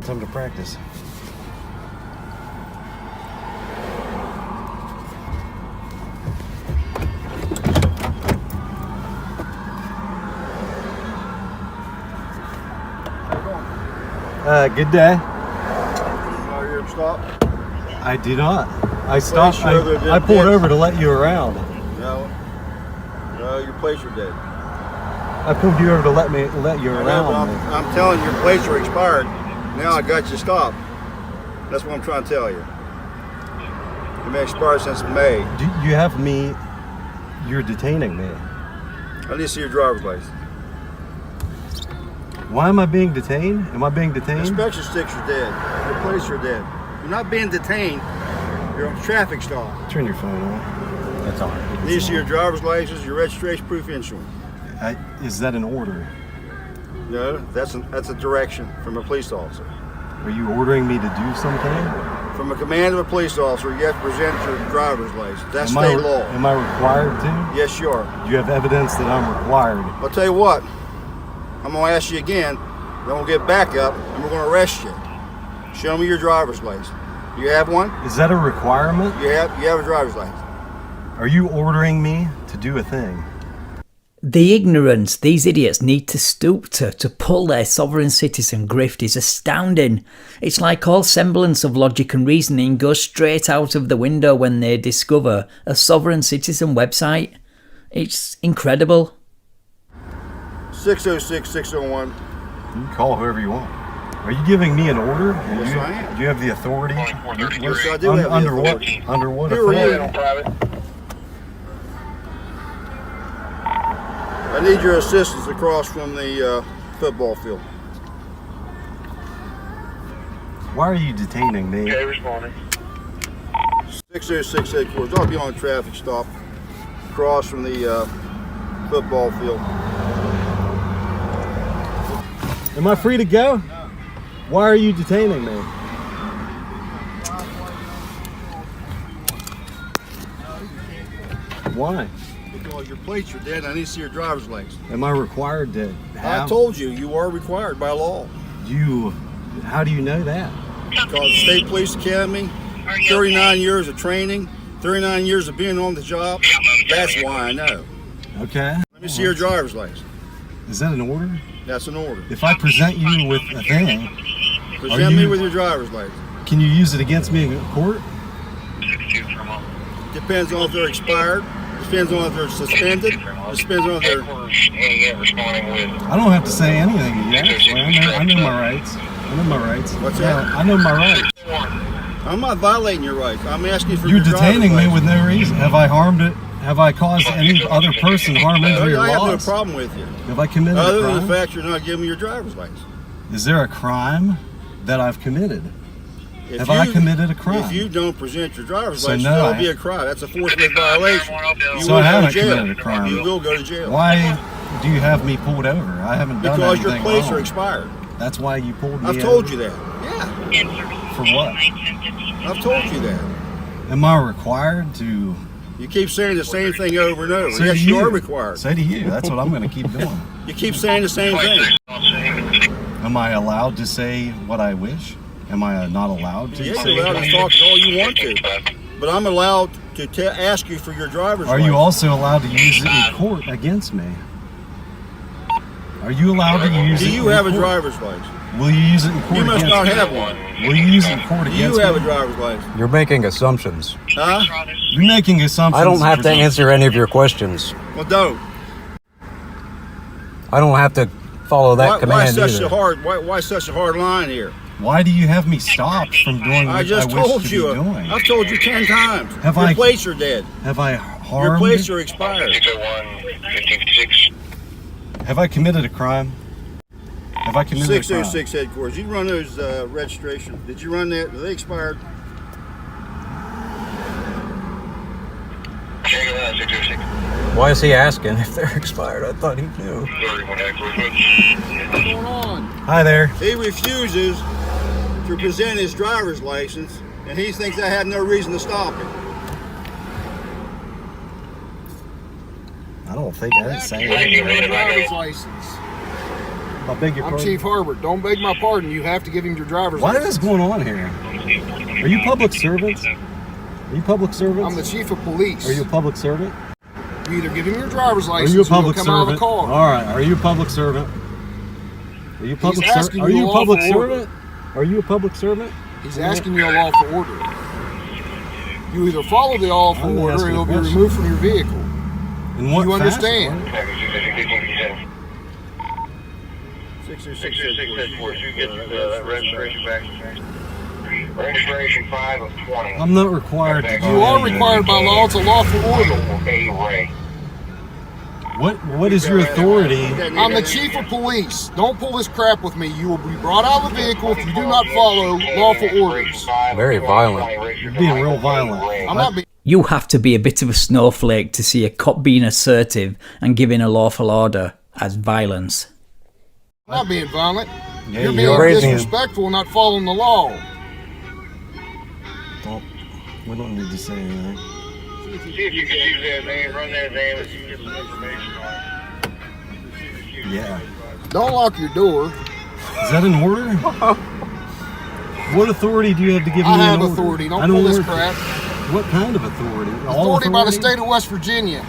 Time to practice. Good day. Are you here to stop? I do not. I stopped. I pulled over to let you around. No, your plates are dead. I pulled you over to let you around. I'm telling you, your plates are expired. Now I got you stopped. That's what I'm trying to tell you. You've been expired since May. You have me. You're detaining me. I need to see your driver's license. Why am I being detained? Am I being detained? Inspection sticks are dead. Your plates are dead. You're not being detained. You're on a traffic stop. Turn your phone on. That's all right. I need to see your driver's license, your registration proof, insurance. Is that an order? No, that's a direction from a police officer. Are you ordering me to do something? From a command of a police officer, you have to present your driver's license. That's state law. Am I required to? Yes, you are. Do you have evidence that I'm required? I'll tell you what. I'm going to ask you again. Then we'll get back up and we're going to arrest you. Show me your driver's license. You have one? Is that a requirement? You have a driver's license. Are you ordering me to do a thing? The ignorance these idiots need to stoop to pull their sovereign citizen grift is astounding. It's like all semblance of logic and reasoning goes straight out of the window when they discover a sovereign citizen website. It's incredible. 606-601. You can call whoever you want. Are you giving me an order? Yes, I am. Do you have the authority? Yes, I do have the authority. Under what Who are you? authority? I need your assistance across from the football field. Why are you detaining me? Okay, responding. 606 headquarters. I'll be on a traffic stop across from the football field. Am I free to go? No. Why are you detaining me? Why? Because your plates are dead. I need to see your driver's license. Am I required to have? I told you, you are required by law. How do you know that? Because State Police Academy, 39 years of training, 39 years of being on the job. That's why I know. Okay. Let me see your driver's license. Is that an order? That's an order. If I present you with a thing, Present me with your driver's license. can you use it against me in court? Depends on if they're expired. Depends on if they're suspended. Depends on if they're... I don't have to say anything to you, actually. I know my rights. I know my rights. What's that? I know my rights. I'm not violating your rights. I'm asking for You're your driver's detaining me license. with no reason. Have I harmed it? Have I caused any other person harm, injury, or I have no loss? problem with you. Have I committed a Other crime? than the fact you're not giving me your driver's license. Is there a crime that I've committed? If Have I committed a crime? If you don't present your driver's So license, no, that'll I- be a crime. That's a forfeit violation. You So will I go to haven't jail. committed a crime. You will go to jail. Why do you have me pulled over? I haven't done Because anything your plates wrong. are expired. That's why you pulled me I've told over? you that. Yeah. For what? I've told you that. Am I required to? You keep saying the same thing over and over. So Yes, do you are required. So do you. That's what I'm going to keep doing. You keep saying the same thing. Am I allowed to say what I wish? Am I not allowed to? Yes, say you're allowed to talk all you want to. But I'm allowed to ask you for your driver's Are license. you also allowed to use it in court against me? Are you allowed to use it? Do you in have a court? driver's license? Will you use it in court You must against not me? have one. Will you use it in court Do against you have me? a driver's license? You're making assumptions. Huh? You're making assumptions. I don't have to answer any of your questions. Well, don't. I don't have to follow that Why command such either. a hard? Why such a hard line here? Why do you have me stopped from doing what I just wish told to you. be doing? I've told you 10 times. Have your I- plates are dead. Have I harmed? Your plates are expired. 601-1556. Have I committed a crime? Have I committed a crime? 606 headquarters. You run those registration. Did you run that? Are they expired? Check it out, 606. Why is he asking if they're expired? I thought he knew. 31 headquarters. What's going on? Hi there. He refuses to present his driver's license, and he thinks I had no reason to stop him. I don't think I didn't say Wait, anything. wait, wait. license. I beg your I'm pardon? Chief Harbert. Don't beg my pardon. You have to give him your driver's What license. is going on here? Are you public servants? Are you public servants? I'm the chief of police. Are you a public servant? You either give him your driver's Are license you a or you'll public come out of the servant? car. All right. Are you a public servant? Are you a public He's asking servant? Are you you a a public lawful order. servant? Are you a public servant? He's asking you a lawful order. You either follow the lawful I'm order or asking you'll a be question. removed from your vehicle. In what You fashion? understand? 626 said 4. You get the registration back. Registration 5 of 20. I'm not required to do You are anything. required by law. It's a lawful order. A Ray. What is your authority? I'm the chief of police. Don't pull this crap with me. You will be brought out of the vehicle if you do not follow lawful orders. Very violent. You're being real violent. I'm not being. You have to be a bit of a snowflake to see a cop being assertive and giving a lawful order as violence. I'm not being violent. Yeah, You're you being are. disrespectful and not following the law. We don't need to say anything. See if you can use that name, run that name, and you get some information on it. Yeah. Don't lock your door. Is that an order? What authority do you have to give me I an have order? authority. I Don't pull this work- crap. What kind of authority? All Authority by the state of West Virginia.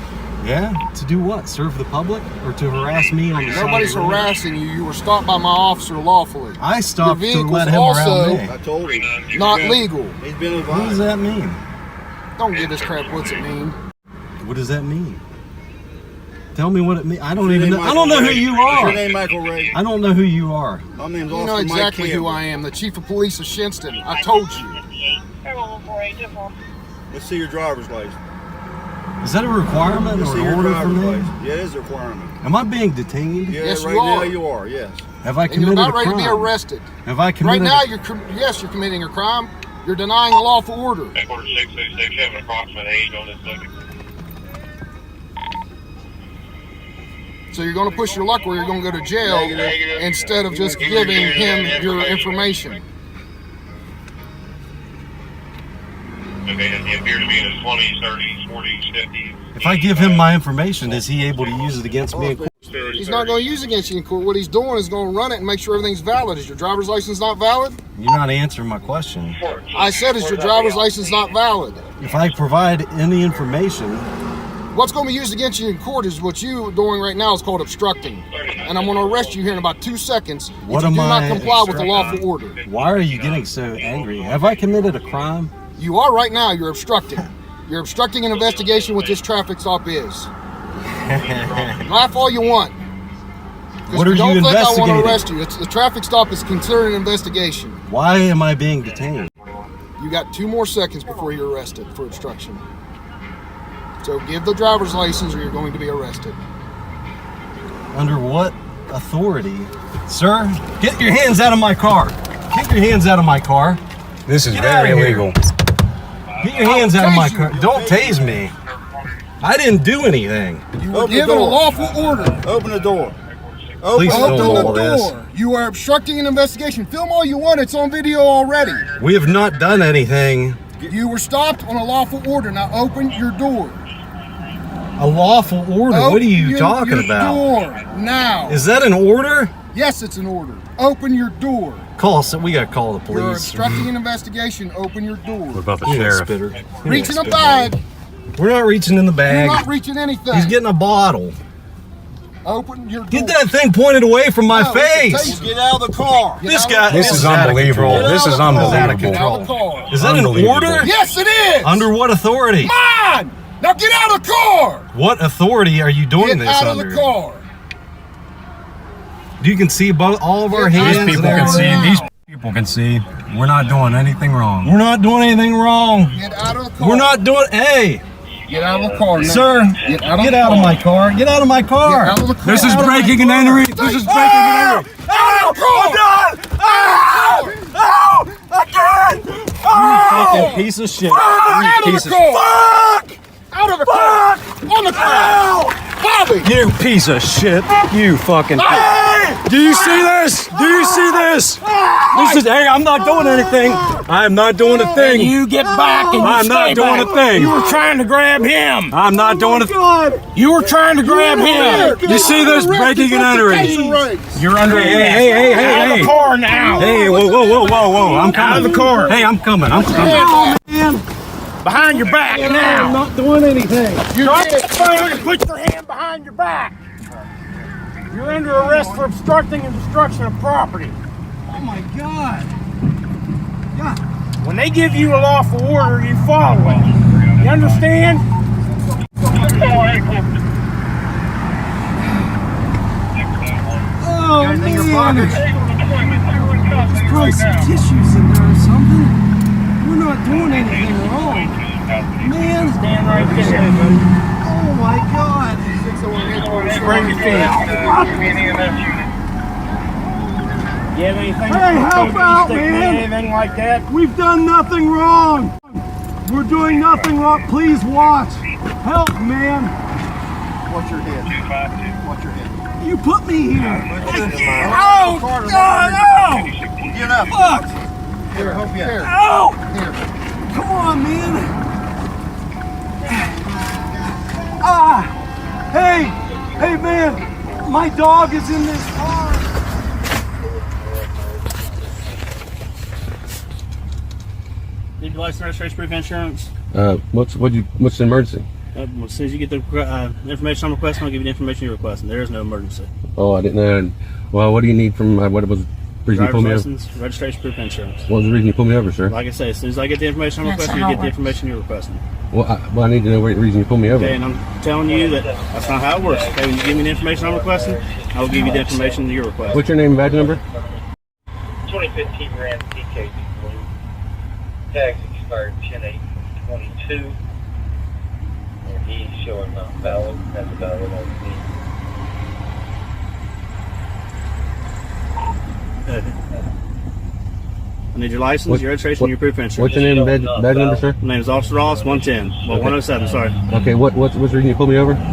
Yeah? To do what? Serve the public? Or to harass me on the side Nobody's of the road? harassing you. You were stopped by my officer lawfully. I stopped Your to vehicle's let him also- around me. I told him. Not legal. He's been What does advised. that mean? Don't give this crap. What's it mean? What does that mean? Tell me what it means. I don't even Your know. name I don't know Michael who Ray. you Your are. name Michael Ray. I don't know who you are. My name's You know Officer exactly Mike who Campbell. I am. The chief of police of Shinston. I told you. Let's see your driver's license. Is that a requirement Let's or see an your order from driver's me? license. Yeah, it is a requirement. Am I being detained? Yeah, Yes, right you now are. you are, yes. Have I And you're committed about a ready crime? to be arrested. Have I Right committed now, a you're committing a crime. You're denying a lawful order. Headquarters 666 have an approximate age on this subject. So you're going to push your luck where you're going to go to jail Negative. instead of just giving him your information. Okay, does he appear to be in his 20s, 30s, 40s, 50s? If I give him my information, is he able to use it against me in court? He's not going to use it against you in court. What he's doing is going to run it and make sure everything's valid. Is your driver's license not valid? You're not answering my question. I said, is your driver's license not valid? If I provide any information, What's going to be used against you in court is what you're doing right now is called obstructing. And I'm going to arrest you here in about 2 seconds What if you am do not I comply with the obstructing? lawful order. why are you getting so angry? Have I committed a crime? You are right now. You're obstructing. You're obstructing an investigation what this traffic stop is. Laugh all you want. What are you don't think I want to investigating? arrest you. The traffic stop is considered an investigation. Why am I being detained? You got 2 more seconds before you're arrested for obstruction. So give the driver's license or you're going to be arrested. Under what authority? Sir, get your hands out of my car. Get your hands out of my car. This is Get very out of here. illegal. Get your hands out of my tase you. car. Don't tase me. I didn't do anything. You were Open the given a door. lawful order. Open the door. Please Open film the all door. this. You are obstructing an investigation. Film all you want. It's on video already. We have not done anything. You were stopped on a lawful order. Now open your door. A lawful order? What are you Open talking your about? door now. Is that an order? Yes, it's an order. Open your door. We gotta call the You're police. obstructing an investigation. Open your door. What about the You know, sheriff? spitter. Reach in a bag. We're not reaching in the You're bag. not reaching anything. He's getting a bottle. Open your door. Get that thing pointed away from my No, it's a face. taser. Get out of the car. Get This out guy. of the This car. is out of unbelievable. control. This is Out of unbelievable. Get out of the car. Is that an Unbelievable. order? Yes, it is. Under what authority? Mine. Now get out of the car. What authority are you doing Get this out of under? the car. You can see all of our Get out hands. of These the people there. can see. now. These people can see. We're not doing anything wrong. We're not doing anything wrong. Get out of the car. We're not doing. Hey, Get out of the car, now. sir, Get out of get the out of car. my car. Get out of my car. Get out of the car. This is Out of my breaking and car. entering. This is breaking and entering. Ow! I'm done! Ow! Ow! Again! Fucking piece of shit. Out You of piece the of car. Out of the car. On the car. Bobby. You piece of shit. You fucking. Hey! Do you see this? Do you see this? This is. Hey, I'm not doing anything. I am not doing a thing. You get back and you I'm not stay doing back. a thing. You were trying to grab him. I'm not doing a thing. You were trying to grab him. You see this breaking and entering? You're under arrest. Hey. Out of the car now. Hey, whoa. I'm coming. Out of the car. Hey, I'm coming. I'm coming. Behind your back now. I'm not doing anything. Drop the phone and put your hand behind your back. You're under arrest for obstructing and destruction of property. Oh my God. When they give you a lawful order, you follow it. You understand? Oh man. There's probably some tissues in there or something. We're not doing anything wrong. Man. Stand right there, buddy. Oh my God. Bring your feet. You have anything? Hey, help out, stick me, man. anything like that? We've done nothing wrong. We're doing nothing wrong. Please watch. Help, man. Watch your head. Watch your head. You put me here. Oh, God, no! Get up. Fuck. Here, help you. Here. Ow. Here. Come on, man. Ah. Hey, man. My dog is in this car. Need your license, registration, proof, insurance. What's the emergency? As soon as you get the information I'm requesting, I'll give you the information you're requesting. There is no emergency. Oh, I didn't know. Well, what do you need from what was the reason you pulled me over? Driver's license, registration, proof, insurance. What was the reason you pulled me over, sir? Like I say, as soon as I get the information I'm requesting, you get the information you're requesting. Well, I need to know what reason you pulled me over. Okay, and I'm telling you that that's not how it works. Okay, when you give me the information I'm requesting, I will give you the information you're requesting. What's your name and badge number? 2015 Ram TK Blue. Tags expired 10/8/22. And he's showing not valid. That's valid on I need your license, your registration, and your proof of insurance. What's your name and badge number, sir? My name is Officer Ross, 110. Well, Okay. 107, sorry. Okay, what's the reason you pulled me over? You can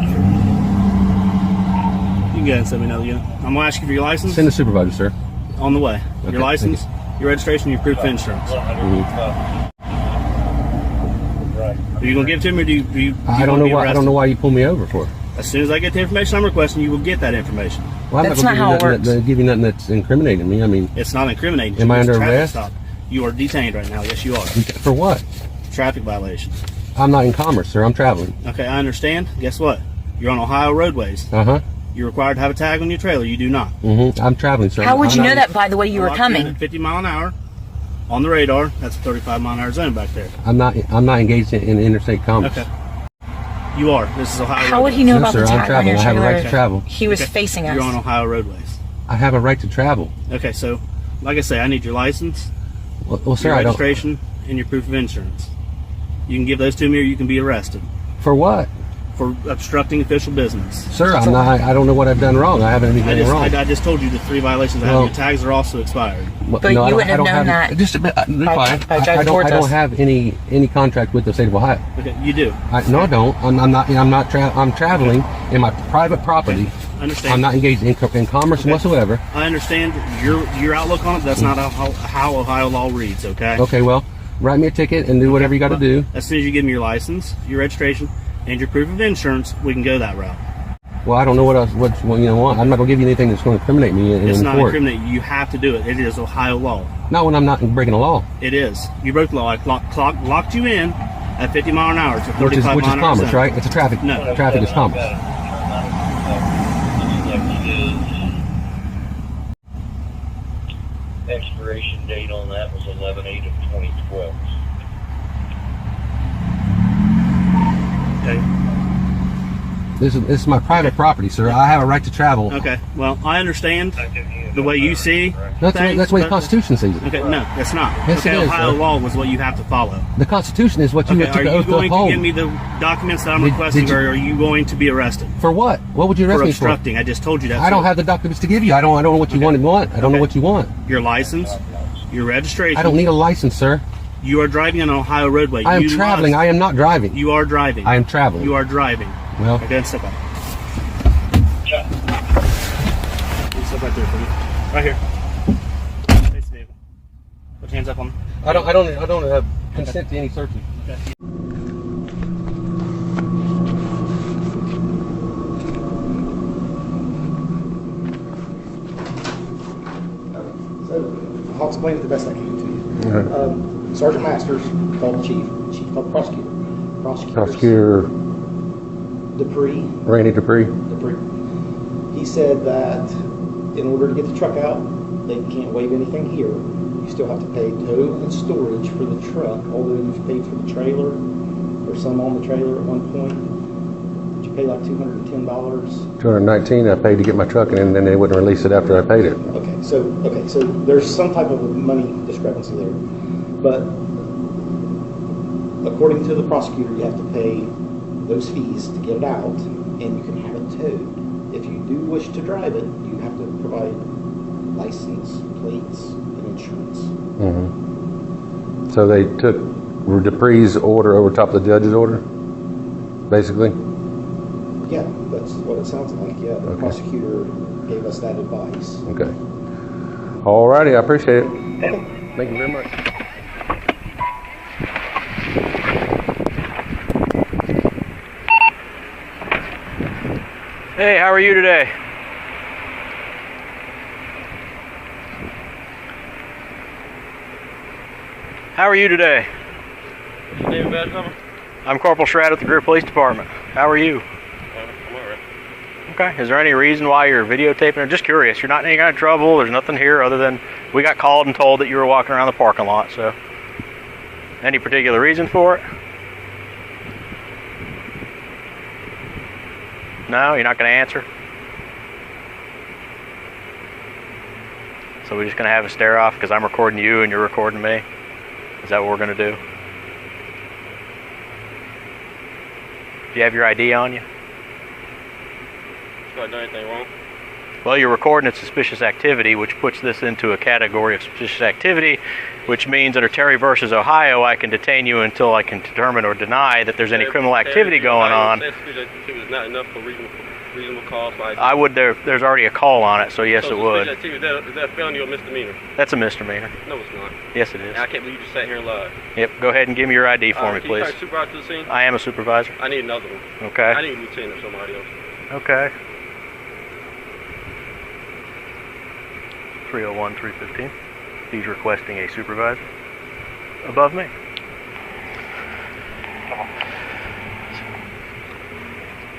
go ahead and send me another unit. I'm going to ask you for your license. Send the supervisor, sir. On the way. Okay, Your license, your registration, your proof of insurance. Are you going to give it to me, or do you I don't know why. I don't know why you pulled me over for. As soon as I get the information I'm requesting, you will get that information. Well, I'm That's not not going to give you nothing that's incriminating me. I mean, It's not incriminating. Am I It's a under traffic arrest? stop. You are detained right now. Yes, you are. for what? Traffic violation. I'm not in commerce, sir. I'm traveling. Okay, I understand. Guess what? You're on Ohio roadways. Uh-huh. You're required to have a tag on your trailer. You do not. Mm-hmm. I'm traveling, sir. How would I'm you know not- that by the way you were Locked in coming? at 50 mile an hour on the radar. That's a 35 mile an hour zone back there. I'm not engaged in interstate commerce. Okay. You are. This is Ohio How would roadways. he know No, about sir, the I'm tag on traveling. your I have a right trailer? to travel. He was Okay. facing us. You're on Ohio roadways. I have a right to travel. Okay, so like I say, I need your license, Well, sir, your I don't. registration, and your proof of insurance. You can give those to me, or you can be arrested For what? for obstructing official business. Sir, I'm not. I don't know what I've done wrong. I haven't done anything wrong. I just told you the 3 violations I have. Well- Your tags are also expired. But you I don't- wouldn't I don't have known that Just a bit. Be by quiet. driving I towards don't us. have any contract with the state of Ohio. Okay, you do. No, I don't. I'm not. I'm traveling in my private property. I understand. I'm not engaged in commerce Okay. whatsoever. I understand your outlook on it. That's not how Ohio law reads. Okay. Okay, well, write me a ticket and do whatever you got to Well, do. As soon as you give me your license, your registration, and your proof of insurance, we can go that route. Well, I don't know what else. What you want? I'm not gonna give you anything that's going to incriminate me It's in not court. incriminating. You have to do it. It is Ohio law. Not when I'm not breaking the law, It is. You broke the law. I locked you in at 50 mile an hour to 35 which is mile an hour commerce, zone. right? It's a traffic. No. Traffic is commerce. Expiration date on that was 11/8/2012. Okay. This is my private property, sir. I have a right to travel. Okay. Well, I understand the way you see That's things, the way the but- Constitution sees it. Okay, no, that's not. Yes, okay, it is, Ohio sir. law was what you have to follow. The Constitution is what you Okay, took are the you oath to going to uphold. give me the documents that I'm Did- requesting, did you- or are you going to be arrested For what? What would you arrest for me for? obstructing? I just told you that. I don't have the documents to give you. I don't know what you want. I don't know Okay. what you want. your license, your registration. I don't need a license, sir. You are driving on an Ohio roadway. I am You traveling. must- I am not driving. You are driving. I am traveling. You are driving. Well, Okay, step back. Step right there for me. Right here. Face the vehicle. Put your hands up on. I don't have consent to any searches. I'll explain it the best I can to you. Sergeant Masters called the chief called the prosecutor. Prosecutor Dupree. Randy Dupree. He said that in order to get the truck out, they can't waive anything here. You still have to pay tow and storage for the truck, although you've paid for the trailer, or some on the trailer at one point. Did you pay like $210? $219 I paid to get my truck, and then they wouldn't release it after I paid it. Okay, so there's some type of a money discrepancy there, but according to the prosecutor, you have to pay those fees to get it out, and you can have it towed. If you do wish to drive it, you have to provide license, plates, and insurance. Mm-hmm. So they took Dupree's order over top of the judge's order, basically? Yeah, that's what it sounds like. Yeah, the prosecutor gave us that advice. Okay. All righty, I appreciate it. Okay. Thank you very much. Hey, how are you today? How are you today? What's your name and badge number? I'm Corporal Schrad at the Greer Police Department. How are you? I'm alright. Okay. Is there any reason why you're videotaping? I'm just curious. You're not in any kind of trouble. There's nothing here other than we got called and told that you were walking around the parking lot. So, any particular reason for it? No, you're not going to answer? So we're just going to have a stare off because I'm recording you and you're recording me? Is that what we're going to do? Do you have your ID on you? Have I done anything wrong? Well, you're recording a suspicious activity, which puts this into a category of suspicious activity, which means under Terry versus Ohio, I can detain you until I can determine or deny that there's any criminal activity going on. It's not enough for reasonable cause. I would. There's already a call on it, so yes, it would. Is that a felony or misdemeanor? That's a misdemeanor. No, it's not. Yes, it is. I can't believe you just sat here and lied. Yep. Go ahead and give me your ID for me, please. Can you supervisor to the scene? I am a supervisor. I need another one. Okay. I need a lieutenant or somebody else. Okay. 301-315. He's requesting a supervisor above me.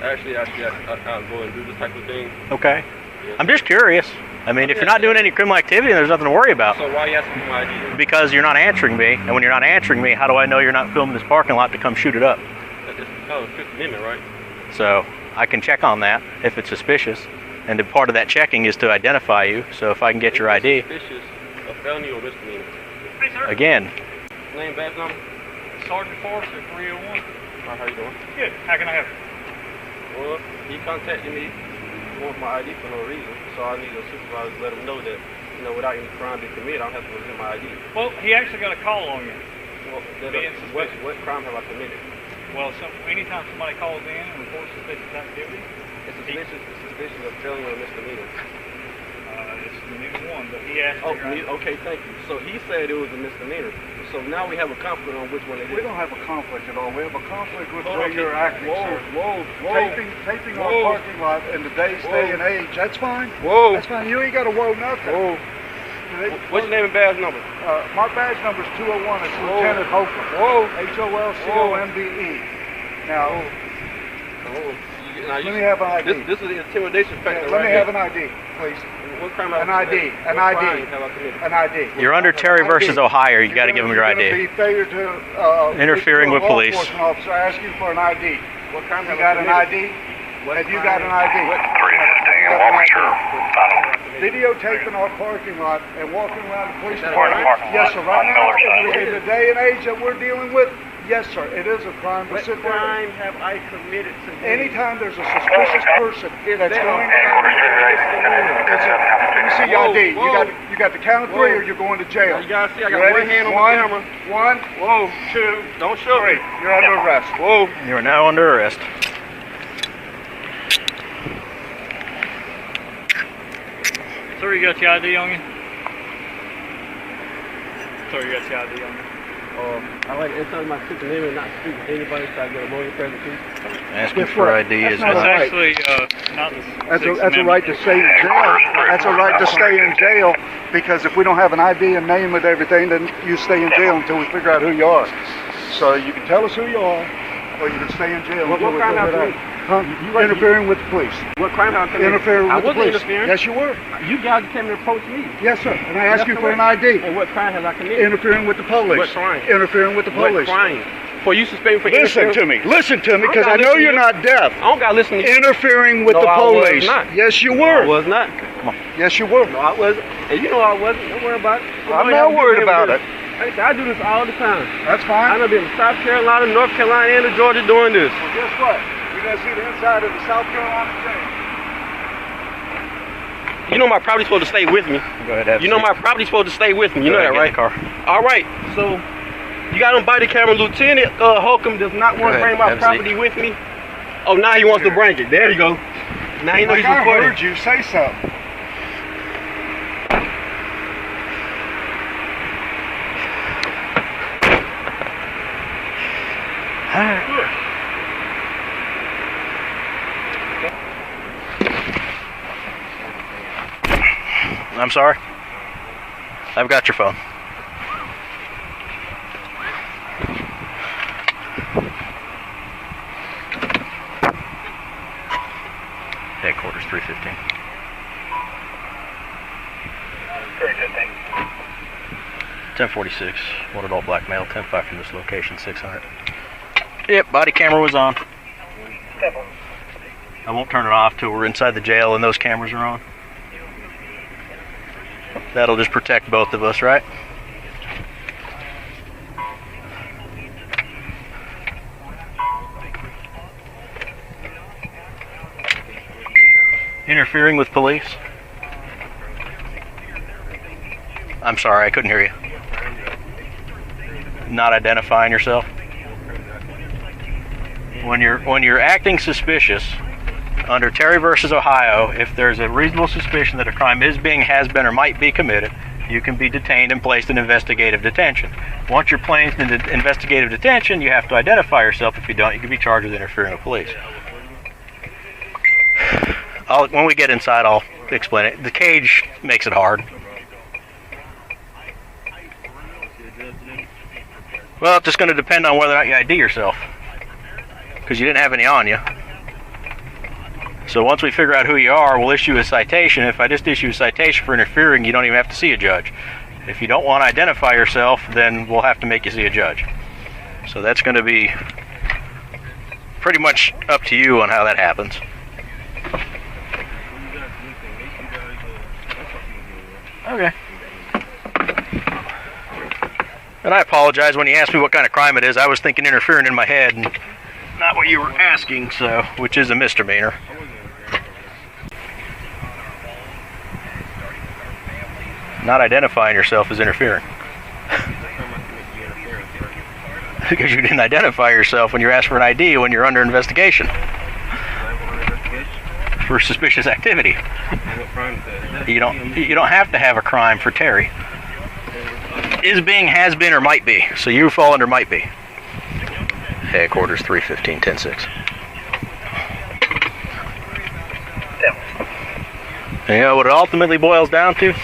Actually, I'll go and do this type of thing. Okay. Yeah. I'm just curious. I mean, if you're not doing any criminal activity, then there's nothing to worry about. So why are you asking for my ID? Because you're not answering me, and when you're not answering me, how do I know you're not filming this parking lot to come shoot it up? It's Fifth Amendment, right? So I can check on that if it's suspicious, and part of that checking is to identify you. So if I can get your ID. Suspicious, a felony or misdemeanor? Hey, sir. Again. Name, badge number? Sergeant Forrest at 301. How you doing? Good. How can I help you? Well, he contacted me with my ID for no reason, so I need a supervisor to let him know that, without any crime being committed, I don't have to present my ID. Well, he actually got a call on you. Well, what crime have I committed? Well, anytime somebody calls in and reports suspicious activity, It's suspicion of felony or misdemeanor. it's neither one, but he asked me. Okay, thank you. So he said it was a misdemeanor. So now we have a conflict on which one it is. We don't have a conflict at all. We have a conflict with the way you're acting, sir. Whoa. Taping our parking lot in today's day and age, that's fine. Whoa. That's fine. You ain't got to whoa nothing. Whoa. What's your name and badge number? My badge number is 201. It's Lieutenant Hofer. Whoa. HOLCOMBE. Now, let me have an ID. This is the intimidation factor. Let me have an ID, please. What crime An ID. An ID. An ID. You're under Terry versus Ohio. You got to give him your ID. You're going to be failure to interfering with police. Law enforcement officer asking for an ID. What crime You got an ID? Have you got an ID? Videotaping our parking lot and walking around the police department. Yes, sir. Right now, in the day and age that we're dealing with, yes, sir. It is a crime to sit there. What crime have I committed today? Anytime there's a suspicious person that's going around. Let me see your ID. You got the count of three, or you're going to jail. You gotta see, I got one hand on the camera. One. Whoa. Two. Don't show me. You're under arrest. Whoa. You are now under arrest. Sir, you got your ID on you? So you got your ID on there? I like to enter my secret name and not speak to anybody, so I get a morning present too. Asking for ID is not right. Actually, not the That's a right to stay in jail. That's a right to stay in jail because if we don't have an ID and name with everything, then you stay in jail until we figure out who you are. So you can tell us who you are, or you can stay in jail. What crime have I Interfering with the police. What crime have I committed? Interfering with the police. Interfering. Yes, you were. You guys came to approach me. Yes, sir. And I asked you for an ID. And what crime have I committed? Interfering with the police. What crime? Interfering with the police. What crime? For you suspect me for Listen to me. Listen to me, because I know you're not deaf. I don't got to listen to you. Interfering with No, the I was police. not. Yes, you No, were. I was not. Come on. Yes, you were. No, I wasn't. And you know I wasn't. Don't worry about it. I'm not worried about it. Like I said, I do this all the time. That's fine. I've been in South Carolina, North Carolina, and Georgia doing this. Well, guess what? You're going to see the inside of the South Carolina jail. You know my property's supposed to stay with me. Go ahead, have You know my property's supposed to stay with me. You know that, right? Car. All right. So you got on body camera. Lieutenant Holcomb does not want to bring my property with me. Oh, now he wants to bring it. There you go. Now he knows he's I recording. heard you say something. I'm sorry. I've got your phone. Headquarters 315. 315. 1046. One adult black male. 10-5 from this location. 600. Yep, body camera was on. I won't turn it off till we're inside the jail and those cameras are on. That'll just protect both of us, right? Interfering with police? I'm sorry, I couldn't hear you. Not identifying yourself? When you're acting suspicious, under Terry versus Ohio, if there's a reasonable suspicion that a crime is being, has been, or might be committed, you can be detained and placed in investigative detention. Once you're placed in investigative detention, you have to identify yourself. If you don't, you can be charged with interfering with police. When we get inside, I'll explain it. The cage makes it hard. Well, it's just going to depend on whether or not you ID yourself, because you didn't have any on you. So once we figure out who you are, we'll issue a citation. If I just issue a citation for interfering, you don't even have to see a judge. If you don't want to identify yourself, then we'll have to make you see a judge. So that's going to be pretty much up to you on how that happens. Okay. And I apologize, when you asked me what kind of crime it is, I was thinking interfering in my head, and not what you were asking, so, which is a misdemeanor. Not identifying yourself as interfering. Because you didn't identify yourself when you asked for an ID when you're under investigation. For suspicious activity. You don't have to have a crime for Terry. Is being, has been, or might be. So you fall under might be. Headquarters 315, 10-6. And you know what it ultimately boils down to?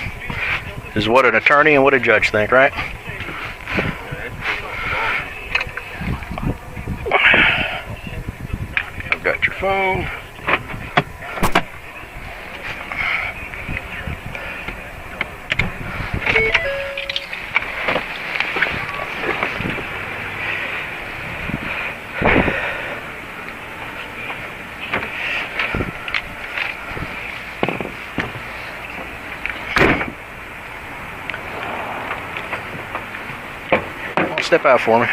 Is what an attorney and what a judge think, right? I've got your phone. Step out for me.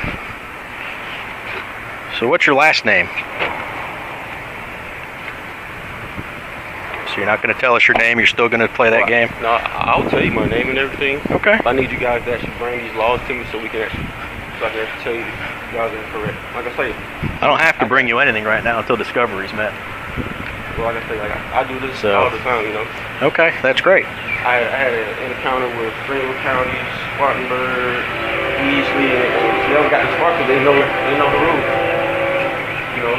So what's your last name? So you're not going to tell us your name, you're still going to play that game? No, I'll tell you my name and everything. Okay. But I need you guys to actually bring these laws to me so we can actually, so I can actually tell you you guys are correct. Like I say, I don't have to bring you anything right now until discovery's met. Well, like I say, I do this So- all the time, you know. Okay, that's great. I had an encounter with Greenwood County, Spartanburg, Easley, and they got the Spartans. They know the rules. You know,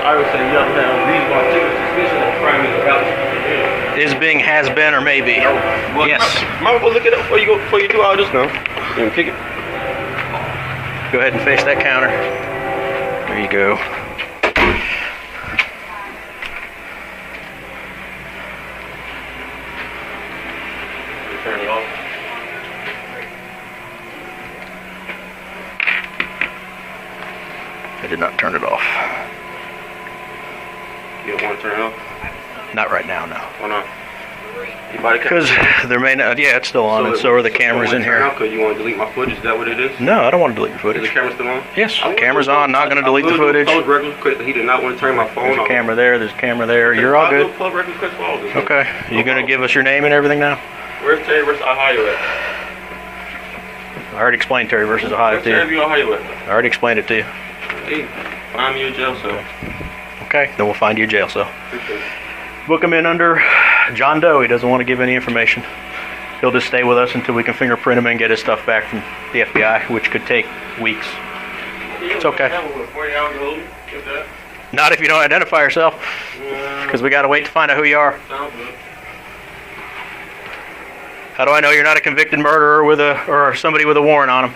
I would say you have to have a reasonable suspicion that crime is about to be. Is being, has been, or maybe. Well, Yes. Might go look it up before you do all this now. You can kick it. Go ahead and face that counter. There you go. Turn it off. I did not turn it off. You don't want to turn it off? Not right now, no. Why not? Your body cam- Because there may not, yeah, it's still on, and so are the cameras in here. Because you want to delete my footage? Is that what it is? No, I don't want to delete your Is footage. the camera still on? Yes, the camera's on, not going to delete the footage. Public record request that he did not want to turn my phone There's a off. camera there, there's a camera there. You're all I'll do good. a public record request for all this. Okay, you going to give us your name and everything now? Where's Terry versus Ohio at? I already explained Terry versus Ohio Where's to you. Terry Ohio at? I already explained it to you. Hey, find me a jail cell. Okay, then we'll find you a jail cell. Appreciate it. Book him in under John Doe. He doesn't want to give any information. He'll just stay with us until we can fingerprint him and get his stuff back from the FBI, which could take weeks. It's okay. Not if you don't identify yourself, because we got to wait to find out who you are. Sounds good. How do I know you're not a convicted murderer or somebody with a warrant on him?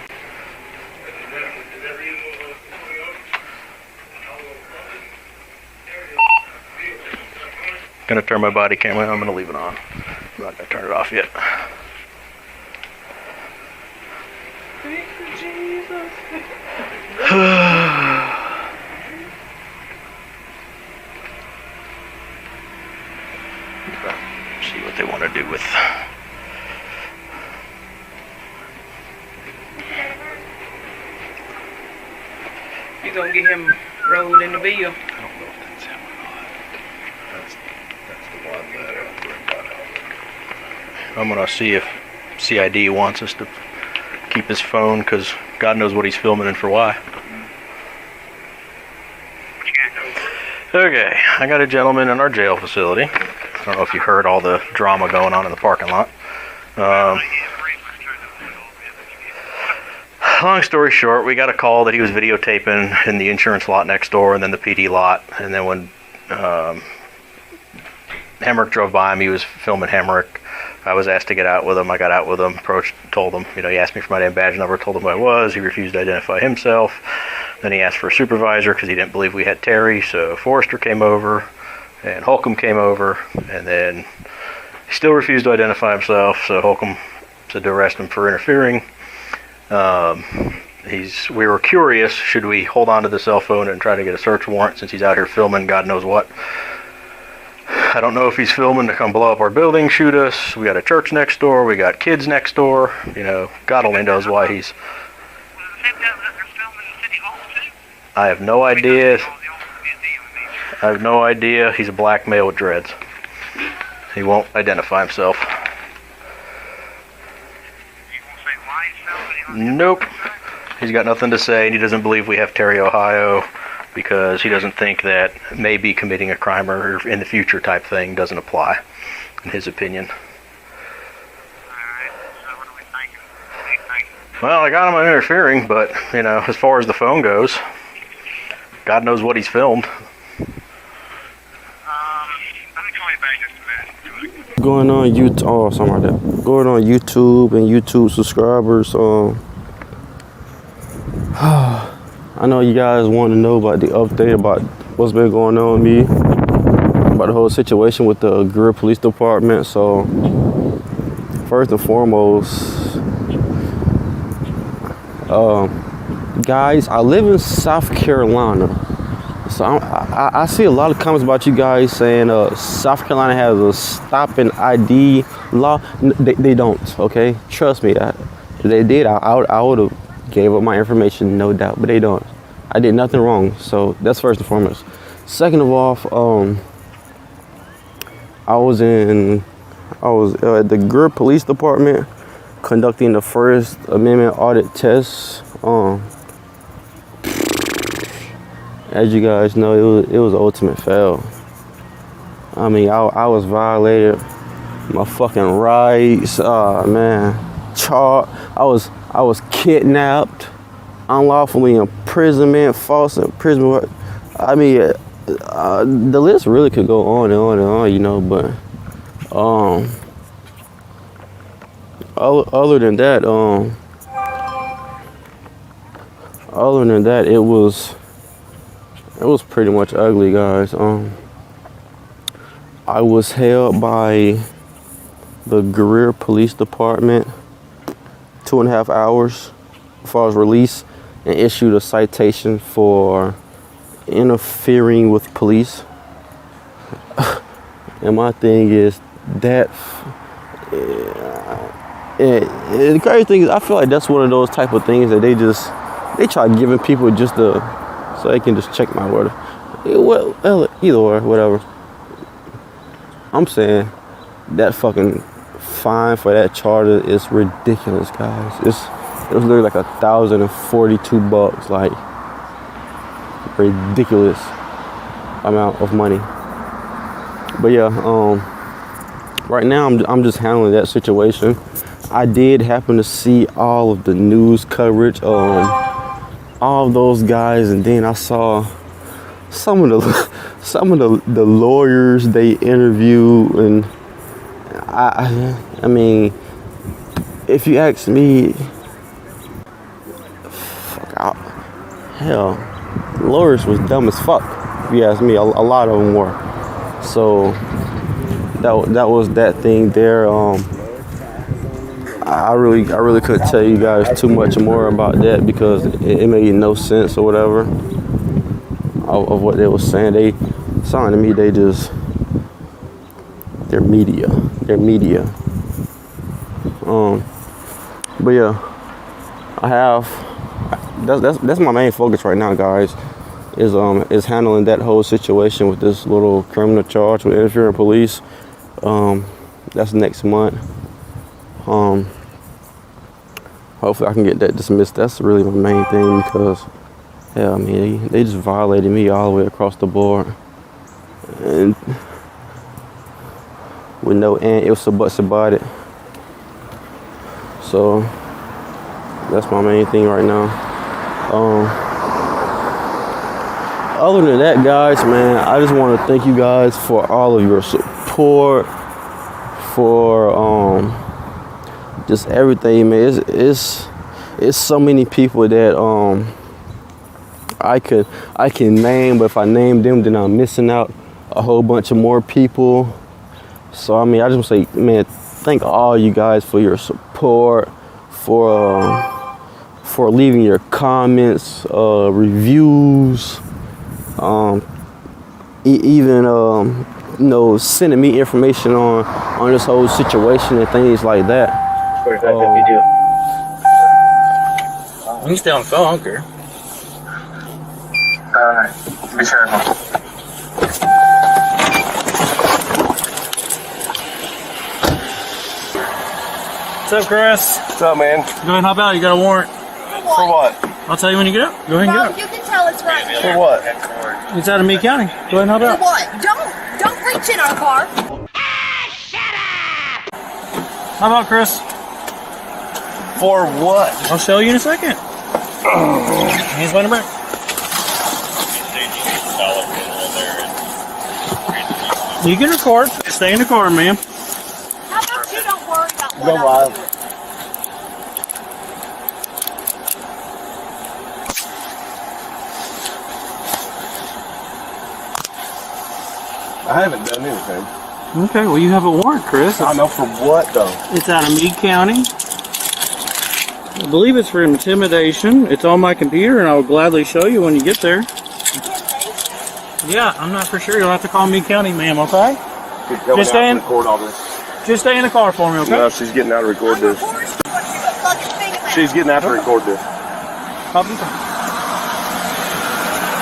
Gonna turn my body camera. I'm gonna leave it on. I'm not gonna turn it off yet. See what they want to do with. You gonna get him rolled in the bill? I'm gonna see if CID wants us to keep his phone, because God knows what he's filming and for why. Okay, I got a gentleman in our jail facility. I don't know if you heard all the drama going on in the parking lot. Long story short, we got a call that he was videotaping in the insurance lot next door and then the PD lot. And then when Hemrick drove by him, he was filming Hemrick. I was asked to get out with him. I got out with him, approached, told him, he asked me for my name, badge number, told him who I was. He refused to identify himself. Then he asked for a supervisor because he didn't believe we had Terry. So Forrester came over and Holcomb came over, and then he still refused to identify himself. So Holcomb said to arrest him for interfering. We were curious, should we hold on to the cell phone and try to get a search warrant since he's out here filming God knows what. I don't know if he's filming to come blow up our building, shoot us. We got a church next door. We got kids next door. God only knows why he's... I have no idea. He's a black male with dreads. He won't identify himself. Nope. He's got nothing to say, and he doesn't believe we have Terry, Ohio, because he doesn't think that maybe committing a crime or in the future type thing doesn't apply, in his opinion. Well, I got him on interfering, but, as far as the phone goes, God knows what he's filmed. Going on YouTube, something like that. Going on YouTube and YouTube subscribers. I know you guys want to know about the update about what's been going on with me, about the whole situation with the Greer Police Department. So, first and foremost, guys, I live in South Carolina. So I see a lot of comments about you guys saying South Carolina has a stop and ID law. They don't, okay? Trust me. If they did, I would have gave up my information, no doubt. But they don't. I did nothing wrong. So that's first and foremost. Second of all, I was at the Greer Police Department conducting the First Amendment audit test. As you guys know, it was an ultimate fail. I mean, I was violated my fucking rights. Man, I was kidnapped, unlawfully imprisonment, false imprisonment. I mean, the list really could go on and on and on, you know. But other than that, it was pretty much ugly, guys. I was held by the Greer Police Department 2.5 hours before I was released and issued a citation for interfering with police. And my thing is that the crazy thing is, I feel like that's one of those type of things that they try giving people just so they can just check my word. Well, either or, whatever. I'm saying that fucking fine for that charter is ridiculous, guys. It was literally like $1,042, like ridiculous amount of money. But yeah, right now I'm just handling that situation. I did happen to see all of the news coverage on all of those guys, and then I saw some of the lawyers they interview, and I mean, if you ask me, hell, lawyers was dumb as fuck. If you ask me, a lot of them were. So that was that thing there. I really couldn't tell you guys too much more about that because it made no sense or whatever of what they were saying. They sounded to me they're media. But yeah, that's my main focus right now, guys. Is handling that whole situation with this little criminal charge with interfering police. That's next month. Hopefully I can get that dismissed. That's really my main thing because, yeah, I mean, they just violated me all the way across the board, and with no ifs or buts about it. So that's my main thing right now. Other than that, guys, man, I just want to thank you guys for all of your support, for just everything, man. It's so many people that I can name, but if I name them, then I'm missing out a whole bunch of more people. So I mean, I just want to say, man, thank all you guys for your support, for leaving your comments, reviews, even sending me information on this whole situation and things like that. You can stay on the phone, I don't care. Be careful. What's up, Chris? What's up, man? Go ahead and hop out. You got a warrant. For what? I'll tell you when you get up. Go ahead and get up. You can tell us right here. For what? It's out of Meade County. Go ahead and hop For out. what? Don't reach in our car. How about Chris? For what? I'll show you in a second. Hands behind the back. You can record. Stay in the car, ma'am. How about you don't worry about what Go I'm wild. doing? I haven't done anything. Okay, well, you have a warrant, Chris. I know for what, though? It's out of Meade County. I believe it's for intimidation. It's on my computer, and I will gladly show you when you get there. Yeah, I'm not for sure. You'll have to call Meade County, ma'am, okay? Just stay in, record all this. just stay in the car for me, okay? No, she's getting out to record this. She's getting out to record this. Hop in the car.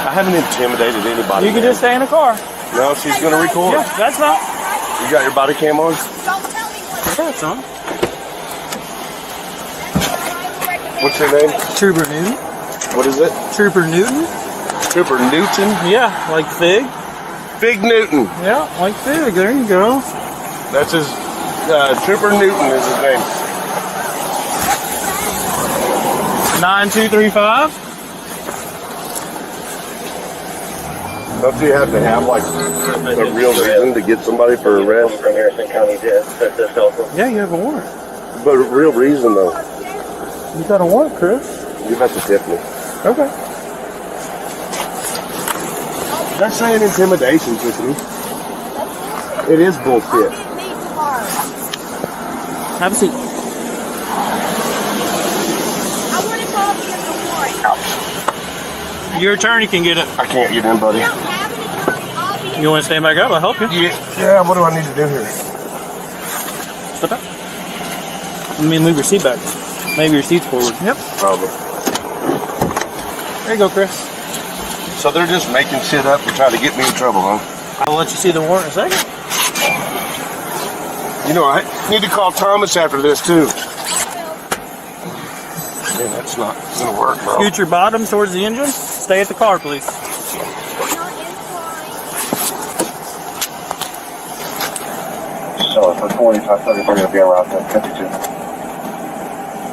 I haven't intimidated anybody. You can just stay in the car. No, she's going to record. Yeah, that's fine. You got your body cam on? Yeah, it's on. What's your name? Trooper Newton. What is it? Trooper Newton. Trooper Newton? Yeah, like Fig. Fig Newton. Yeah, like Fig. There you go. That's his, Trooper Newton is his name. 9235. Don't you have to have like a real reason to get somebody for arrest? From Harrison County to this also. Yeah, you have a warrant. But a real reason though. You got a warrant, Chris. You have to tip me. Okay. That's saying intimidation, Tiffany. It is bullshit. Have a seat. Your attorney can get it. I can't get in, buddy. You want to stand back up? I'll help you. Yeah, what do I need to do here? Step up. Let me move your seat back. Maybe your seat's forward. Yep. Probably. There you go, Chris. So they're just making shit up to try to get me in trouble, huh? I'll let you see the warrant in a second. You know, I need to call Thomas after this, too. Man, that's not gonna work, bro. Scoot your bottom towards the engine. Stay at the car, please. So for 4530, we're going to be around 52.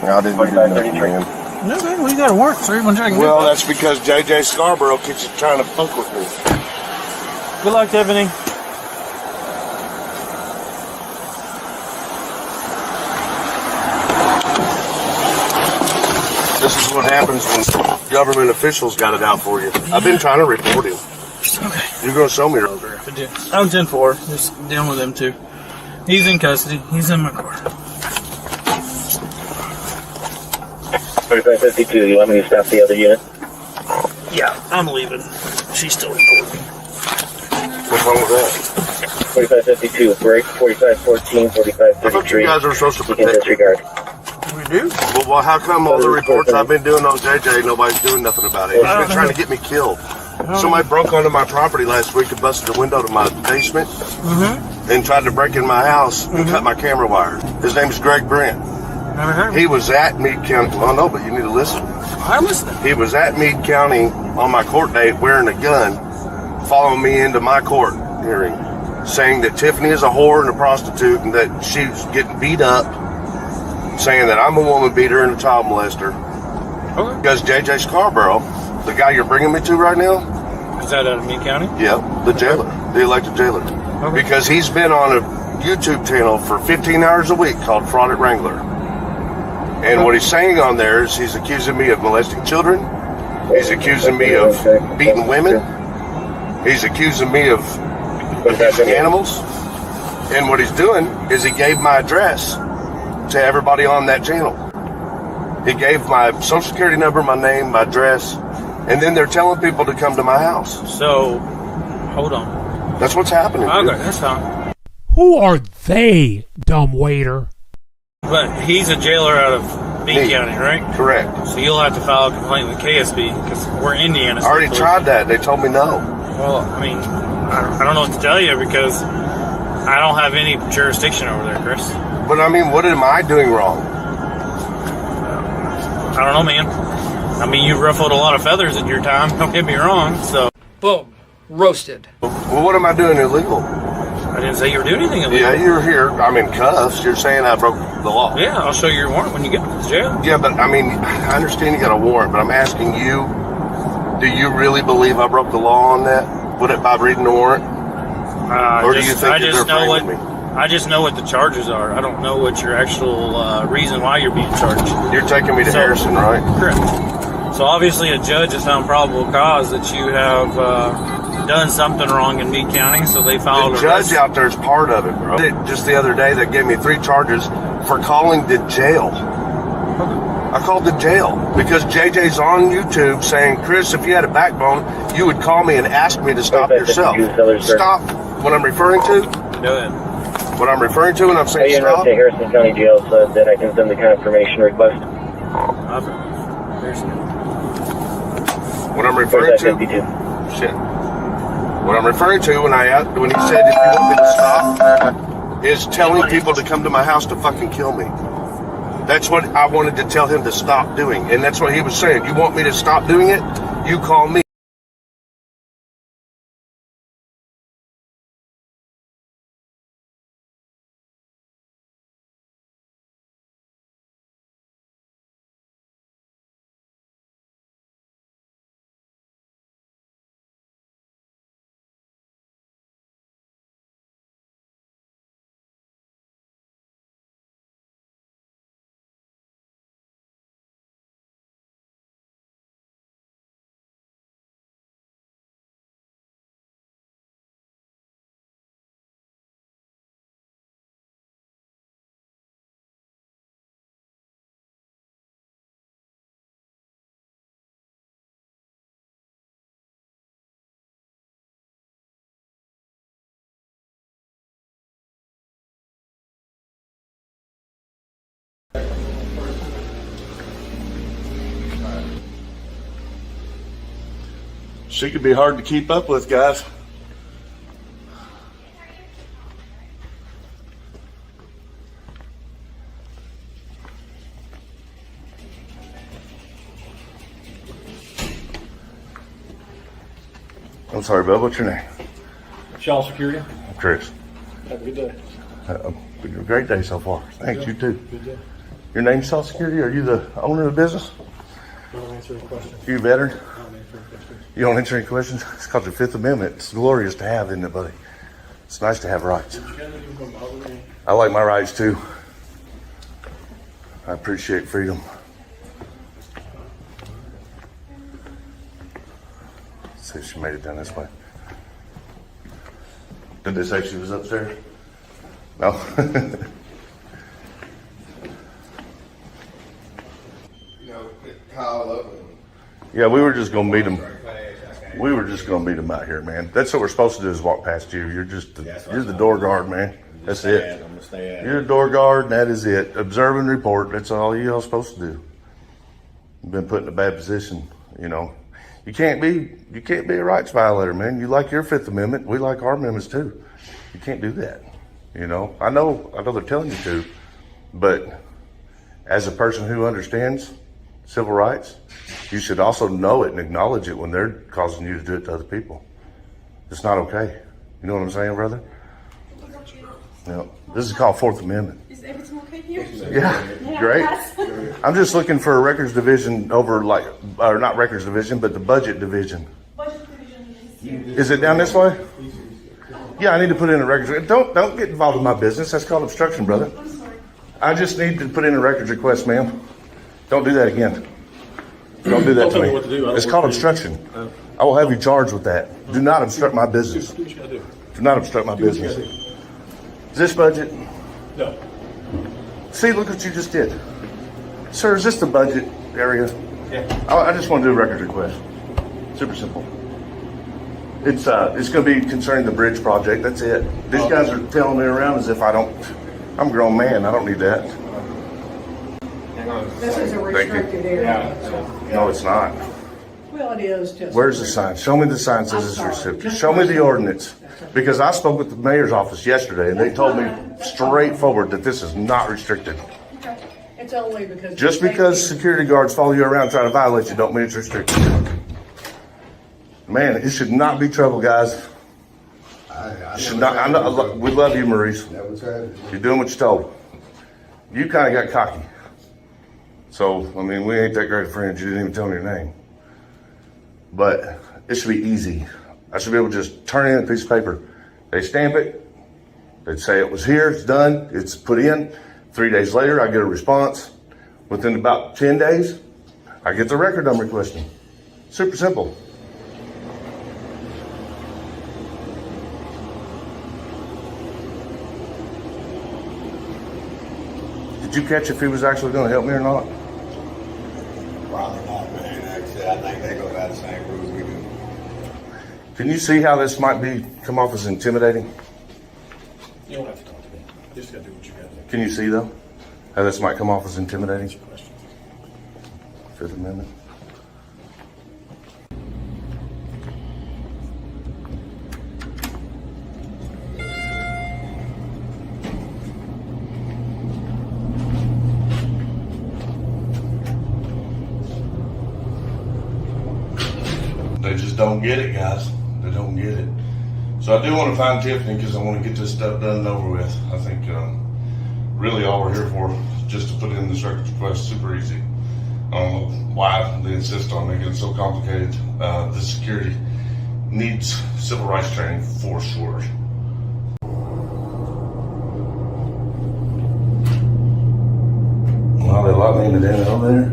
I didn't do nothing, man. No, man, we got a warrant, sir. Well, that's because JJ Scarborough keeps trying to fuck with me. Good luck, Tiffany. This is what happens when government officials got it out for you. I've been trying to report him. Okay. You're going to show me your I did. I was 10-4. Just dealing with him, too. He's in custody. He's in my car. 3552, you want me to stop the other unit? Yeah, I'm leaving. She's still recording. What's wrong with that? 4552, break. 4514, 4533. I thought you guys were supposed to You can protect me. disregard. We do? Well, how come all the reports I've been doing on JJ, nobody's doing nothing about it? He's been trying to get me killed. Somebody broke onto my property last week and busted the window to my basement and tried to break in my house and cut my camera wire. His name's Greg Brent. Never heard of him. He was at Meade County. Well, no, but you need to listen. I'm listening. He was at Meade County on my court date wearing a gun, following me into my court hearing, saying that Tiffany is a whore and a prostitute and that she's getting beat up, saying that I'm a woman beater and a child molester. Okay. Because JJ Scarborough, the guy you're bringing me to right now, Is that out of Meade County? yeah, the jailer, the elected jailer. Okay. Because he's been on a YouTube channel for 15 hours a week called Fraud at Wrangler. And what he's saying on there is he's accusing me of molesting children. He's accusing me of beating women. He's accusing me of abusing animals. And what he's doing is he gave my address to everybody on that channel. He gave my social security number, my name, my address, and then they're telling people to come to my house. So, hold on. That's what's happening. Okay, dude. that's fine. Who are they, dumb waiter? But he's a jailer out of Meade Me. County, right? Correct. So you'll have to file a complaint with KSB because we're Indiana. I already tried that. They told me no. Well, I mean, I don't know what to tell you because I don't have any jurisdiction over there, Chris. But I mean, what am I doing wrong? I don't know, man. I mean, you ruffled a lot of feathers in your time. Don't get me wrong. So, boom, roasted. Well, what am I doing illegal? I didn't say you were doing anything illegal. Yeah, you're here. I'm in cuffs. You're saying I broke the law. Yeah, I'll show you your warrant when you get to the jail. Yeah, but I mean, I understand you got a warrant, but I'm asking you, do you really believe I broke the law on that? Would it by reading the warrant? Or do you think I that just they're know what framing me? I just know what the charges are. I don't know what your actual reason why you're being charged. You're taking me to Harrison, right? Correct. So obviously a judge has found probable cause that you have done something wrong in Meade County, so they filed The a judge out there is part of it, bro. Just the other day, they gave me 3 charges for calling the jail. I called the jail because JJ's on YouTube saying, Chris, if you had a backbone, you would call me and ask me to stop yourself. Stop what I'm referring to? Go ahead. What I'm referring to when I'm saying You're stop? to Harrison County Jail so that I can send the confirmation request. What I'm referring to? Shit. What I'm referring to when he said if you want me to stop is telling people to come to my house to fucking kill me. That's what I wanted to tell him to stop doing. And that's what he was saying. You want me to stop doing it? You call me. She could be hard to keep up with, guys. I'm sorry, Bub. What's your name? Shaw Security. Chris. Have a good day. Been a great day so far. Thanks, you too. Good day. Your name's Shaw Security? Are you the owner of the business? I don't answer any questions. You a veteran? I don't answer any questions. You don't answer any questions? It's called the Fifth Amendment. It's glorious to have, isn't it, buddy? It's nice to have rights. I like my rights too. I appreciate freedom. Let's see if she made it down this way. Did they say she was upstairs? No. Yeah, we were just gonna meet them. We were just gonna meet them out here, man. That's what we're supposed to do, is walk past you. You're the door guard, man. That's it. You're the door guard, and that is it. Observe and report. That's all you're supposed to do. You've been put in a bad position, you know. You can't be a rights violator, man. You like your Fifth Amendment. We like our amendments too. You can't do that. You know. I know they're telling you to, but as a person who understands civil rights, you should also know it and acknowledge it when they're causing you to do it to other people. It's not okay. You know what I'm saying, brother? No. This is called Fourth Amendment. Is everything okay here? Yeah, great. I'm just looking for a records division over, or not records division, but the budget division. Budget division is here. Is it down this way? Yeah, I need to put in a records. Don't get involved in my business. That's called obstruction, brother. I'm sorry. I just need to put in a records request, ma'am. Don't do that again. Don't do that to me. It's called obstruction. I will have you charged with that. Do not obstruct my business. Do not obstruct my business. Is this budget? No. See, look what you just did. Sir, is this the budget area? Yeah. I just want to do a records request. Super simple. It's going to be concerning the bridge project. That's it. These guys are telling me around as if I'm a grown man. I don't need that. This is a restricted area. No, it's not. Well, it is just. Where's the sign? Show me the sign that says it's restricted. Show me the ordinance. Because I spoke with the mayor's office yesterday and they told me straightforward that this is not restricted. Okay. It's only because. Just because security guards follow you around trying to violate you don't mean it's restricted. Man, it should not be trouble, guys. It should not. We love you, Maurice. You're doing what you're told. You kind of got cocky. So, I mean, we ain't that great of friends. You didn't even tell me your name. But it should be easy. I should be able to just turn in a piece of paper. They stamp it. They'd say it was here, it's done, it's put in. 3 days later, I get a response. Within about 10 days, I get the record I'm requesting. Super simple. Did you catch if he was actually going to help me or not? Probably not, man. Actually, I think they go by the same rules we do. Can you see how this might come off as intimidating? You don't have to talk to me. You just got to do what you got to do. Can you see, though, how this might come off as intimidating? Fifth Amendment. They just don't get it, guys. They don't get it. So I do want to find Tiffany because I want to get this stuff done and over with. I think really all we're here for is just to put in this records request. Super easy. I don't know why they insist on making it so complicated. This security needs civil rights training for sure. Wow, they locked me in the damn elevator.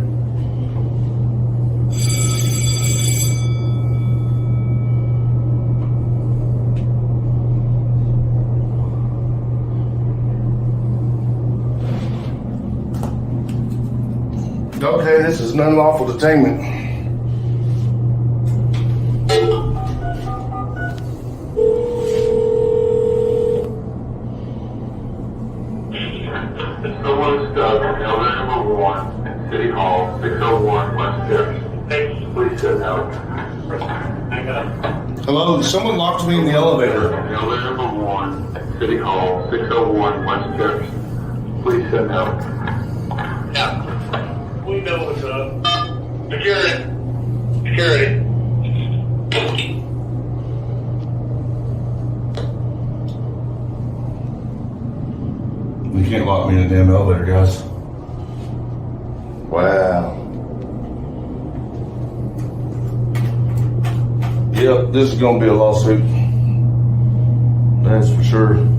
Okay, this is an unlawful detainment. Someone stuck in elevator number 1 in City Hall, 601 West 5th. Please sit down. Hello, someone locked me in the elevator. Elevator number 1, City Hall, 601 West Church. Please sit down. Yeah. We know what's up. Security. Security. You can't lock me in the damn elevator, guys. Wow. Yep, this is gonna be a lawsuit. That's for sure.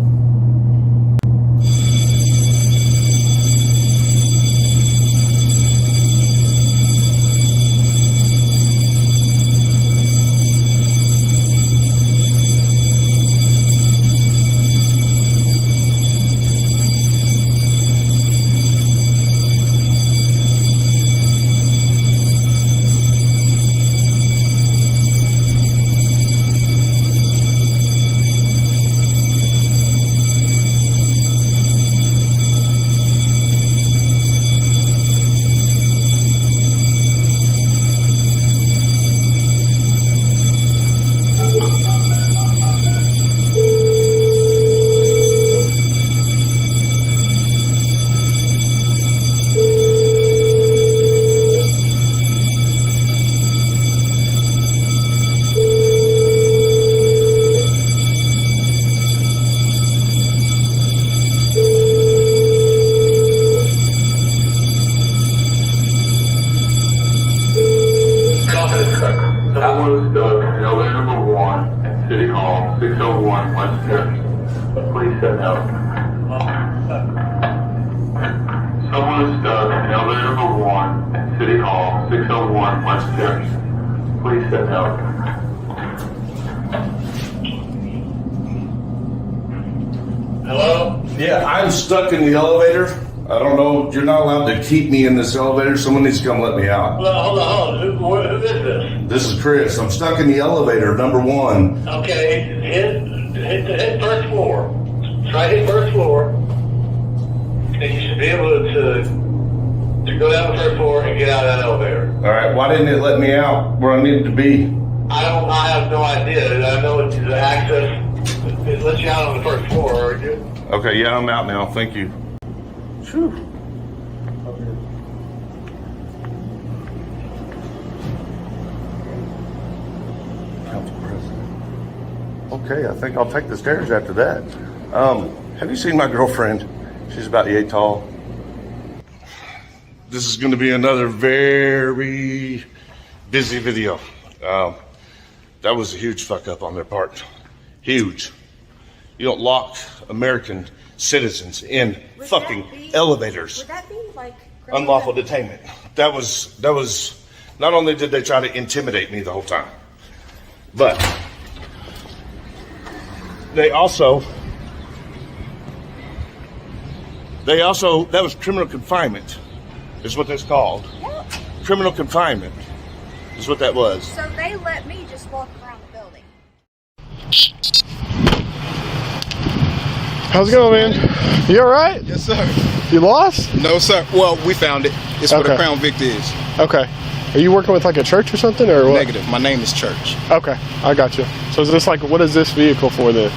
Someone stuck in elevator number 1 at City Hall, 601 West Church. Please sit down. Someone stuck in elevator number 1 at City Hall, 601 West Church. Please sit down. Hello? Yeah, I'm stuck in the elevator. I don't know. You're not allowed to keep me in this elevator. Someone needs to come let me out. Well, hold on. Who is this? This is Chris. I'm stuck in the elevator, number 1. Okay, hit first floor. Try to hit first floor. And you should be able to go down the first floor and get out of that elevator. All right. Why didn't it let me out where I needed to be? I have no idea. I know it's the access. It lets you out on the first floor, aren't you? Okay. Yeah, I'm out now. Thank you. Whew. Okay, I think I'll take the stairs after that. Have you seen my girlfriend? She's about 8 tall. This is going to be another very busy video. That was a huge fuck up on their part. Huge. You don't lock American citizens in fucking elevators. Would that be like Unlawful detainment. That was, not only did they try to intimidate me the whole time, but they also, that was criminal confinement, is what that's called. Yeah. Criminal confinement is what that was. So they let me just walk around the building. How's it going, man? You all right? Yes, sir. You lost? No, sir. Well, we found it. It's where the Okay. Crown Vic is. Okay. Are you working with like a church or something, or what? Negative. My name is Church. Okay, I got you. So is this like, what is this vehicle for then?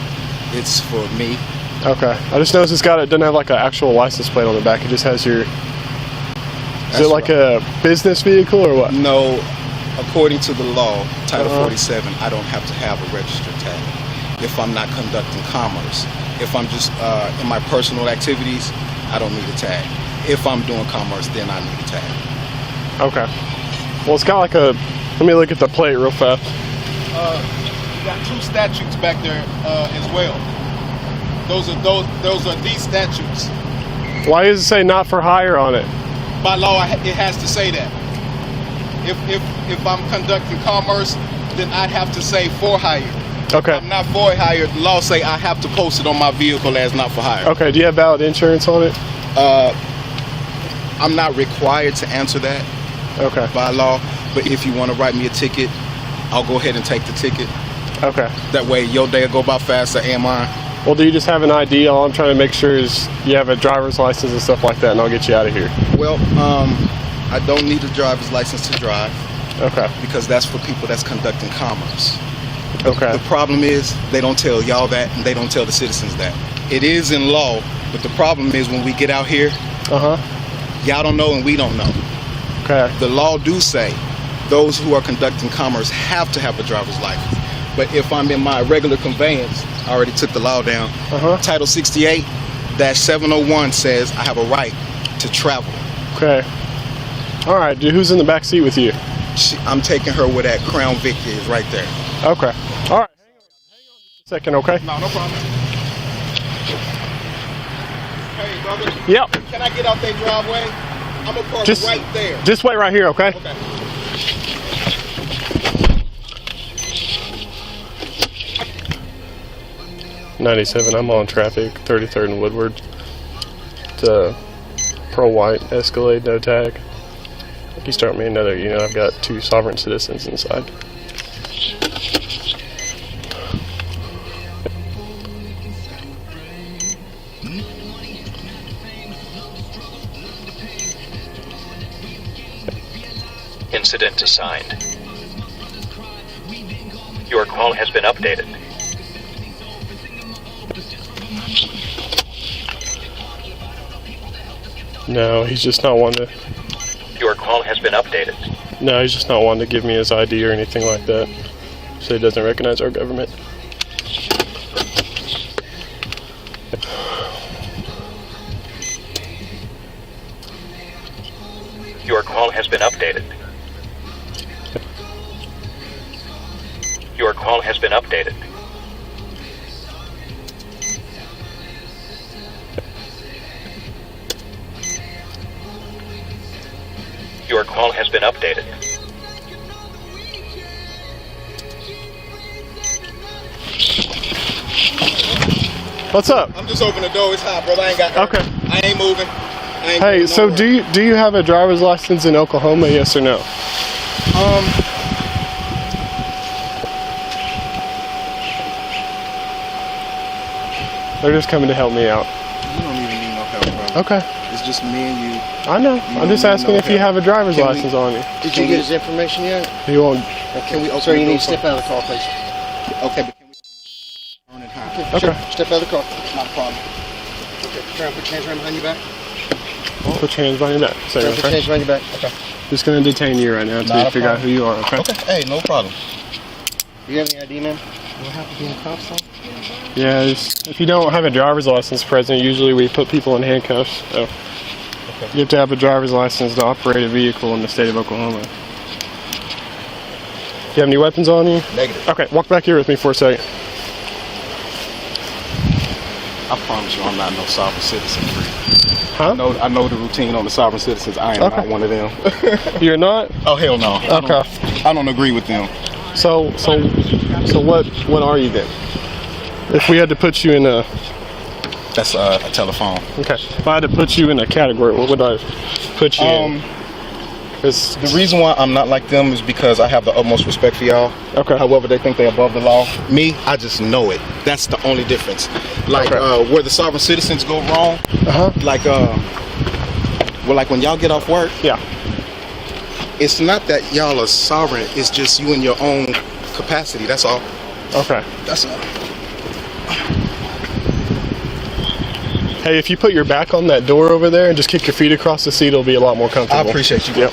It's for me. Okay. I just noticed it doesn't have like an actual license plate on the back. It just has your. Is it like a business vehicle or what? No, according to the law, Title 47, I don't have to have a registered tag if I'm not conducting commerce. If I'm just in my personal activities, I don't need a tag. If I'm doing commerce, then I need a tag. Okay. Well, it's got like a. Let me look at the plate real fast. You got 2 statutes back there as well. Those are these statutes. Why does it say not for hire on it? By law, it has to say that. If I'm conducting commerce, then I'd have to say for hire. Okay. If I'm not for hire, the law say I have to post it on my vehicle as not for hire. Okay. Do you have valid insurance on it? I'm not required to answer that. Okay. By law, but if you want to write me a ticket, I'll go ahead and take the ticket. Okay. That way your day will go by faster and mine. Well, do you just have an ID? All I'm trying to make sure is you have a driver's license and stuff like that, and I'll get you out of here. Well, I don't need a driver's license to drive. Okay. Because that's for people that's conducting commerce. Okay. The problem is they don't tell y'all that, and they don't tell the citizens that. It is in law, but the problem is when we get out here, y'all don't know and we don't know. Okay. The law do say those who are conducting commerce have to have a driver's license. But if I'm in my regular conveyance, I already took the law down. Title 68-701 says I have a right to travel. Okay. All right, dude. Who's in the back seat with you? I'm taking her where that Crown Vic is, right there. Okay. All right. Hang on a second, okay? No problem. Hey, brother. Yep. Can I get out that driveway? I'm gonna park right there. Just wait right here, okay? Okay. 97, I'm on traffic, 33rd and Woodward. It's pearl white, Escalade, no tag. You start me another, I've got 2 sovereign citizens inside. Incident assigned. Your call has been updated. No, he's just not wanting to. Your call has been updated. No, he's just not wanting to give me his ID or anything like that. So he doesn't recognize our government. Your call has been updated. Your call has been updated. Your call has been updated. What's up? I'm just opening the door. It's hot, brother. I ain't got. Okay. I ain't moving. Hey, so do you have a driver's license in Oklahoma? Yes or no? They're just coming to help me out. You don't even need no help, bro. Okay. It's just me and you. I know. I'm just asking if you have a driver's license on you. Did you get his information yet? He won't. Can we open Sir, you the need to door step out of the car, please. Okay, but can we turn it high? Okay. Sure. Step out of the car. Not a problem. Okay. Try and put your hands around behind your back. Put your hands behind your back. Try and put your hands around your back. Okay. Just gonna detain you right now until you figure out who you are. Okay. Okay. Hey, no problem. Do you have any ID, man? What happened to being cops on? Yeah, if you don't have a driver's license present, usually we put people in handcuffs. So you have to have a driver's license to operate a vehicle in the state of Oklahoma. Do you have any weapons on you? Negative. Okay, walk back here with me for a second. I promise you, I'm not no sovereign citizen. Huh? I know the routine on the sovereign citizens. I am not one of them. You're not? Oh hell no. Okay. I don't agree with them. So what are you then? If we had to put you in a... That's a telephone. Okay. If I had to put you in a category, what would I put you in? The reason why I'm not like them is because I have the utmost respect for y'all. Okay. However, they think they're above the law. Me, I just know it. That's the only difference. Like where the sovereign citizens go wrong. Like like when y'all get off work. Yeah. It's not that y'all are sovereign. It's just you in your own capacity. That's all. Okay. That's all. Hey, if you put your back on that door over there and just kick your feet across the seat, it'll be a lot more comfortable. I appreciate you. Yep.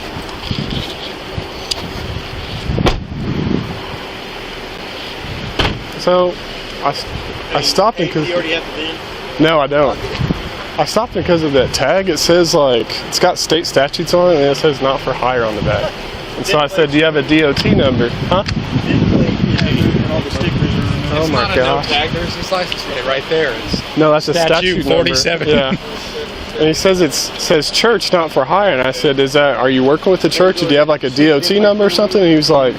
So, I stopped him because... You already have the VIN? No, I don't. I stopped him because of that tag. It says, it's got state statutes on it, and it says not for hire on the back. And so I said, do you have a DOT number? Huh? Oh my gosh. There's his license plate right there. It's No, that's a statute 47. number. Yeah. And he says it says church, not for hire. And I said, are you working with the church? Or do you have like a DOT number or something? And he was like,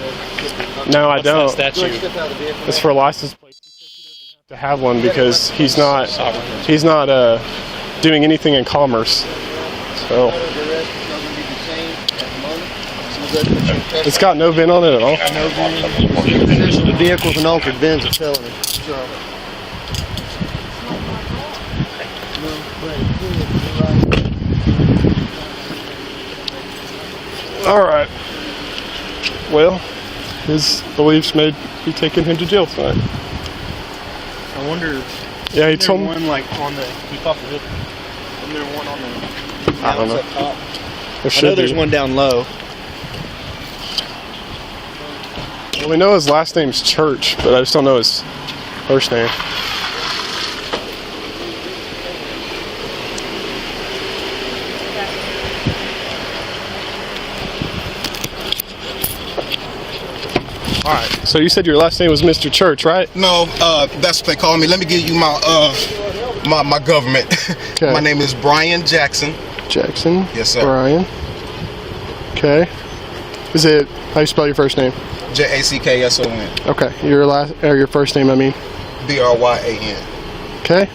no, I don't. It's for license plates. To have one because he's not doing anything in commerce. So it's got no VIN on it at all. Possession of vehicle with an altered VIN's a felony. All right. Well, his beliefs may be taking him to jail tonight. I wonder. Yeah, he told me. One like on the. He popped the hood. Isn't there one on the? I don't know. Up top? There should I know there's be. one down low. Well, we know his last name's Church, but I just don't know his first name. All right. So you said your last name was Mr. Church, right? No, that's what they call me. Let me give you my my government. Okay. My name is Brian Jackson. Jackson. Yes, sir. Brian. Okay. Is it how you spell your first name? Jackson. Okay. Your last or your first name, I mean. Bryan. Okay.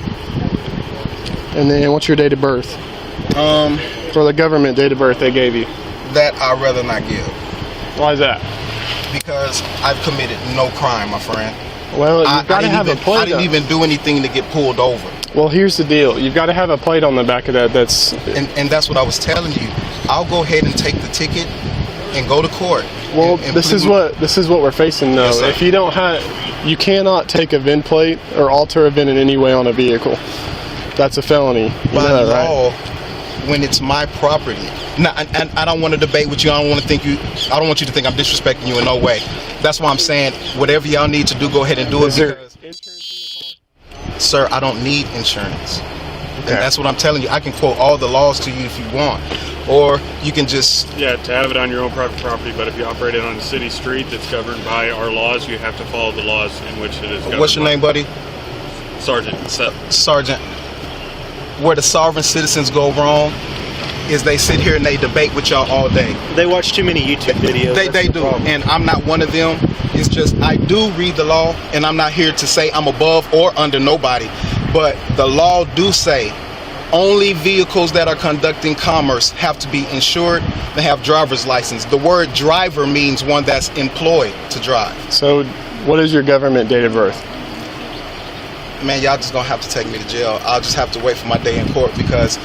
And then what's your date of birth? For the government date of birth they gave you. That I'd rather not give. Why is that? Because I've committed no crime, my friend. Well, you've got to have a plate. I didn't even do anything to get pulled over. Well, here's the deal. You've got to have a plate on the back of that. And that's what I was telling you. I'll go ahead and take the ticket and go to court. Well, this is what we're facing though. Yes, if you don't have, you cannot take a VIN plate or alter a VIN in any way on a vehicle. That's a felony. You By know that, law, right? when it's my property. Now, and I don't want to debate with you. I don't want you to think I'm disrespecting you in no way. That's why I'm saying whatever y'all need to do, go ahead and do it. Sir, I don't need insurance. And that's what I'm telling you. I can quote all the laws to you if you want. Or you can just... Yeah, to have it on your own private property, but if you operate it on a city street that's governed by our laws, you have to follow the laws in which it is governed. What's your name, buddy? Sergeant. Sergeant. Where the sovereign citizens go wrong is they sit here and they debate with y'all all day. They watch too many YouTube videos. They do, and I'm not one of them. It's just I do read the law, and I'm not here to say I'm above or under nobody, but the law do say only vehicles that are conducting commerce have to be insured and have driver's license. The word driver means one that's employed to drive. So what is your government date of birth? Man, y'all just gonna have to take me to jail. I'll just have to wait for my day in court because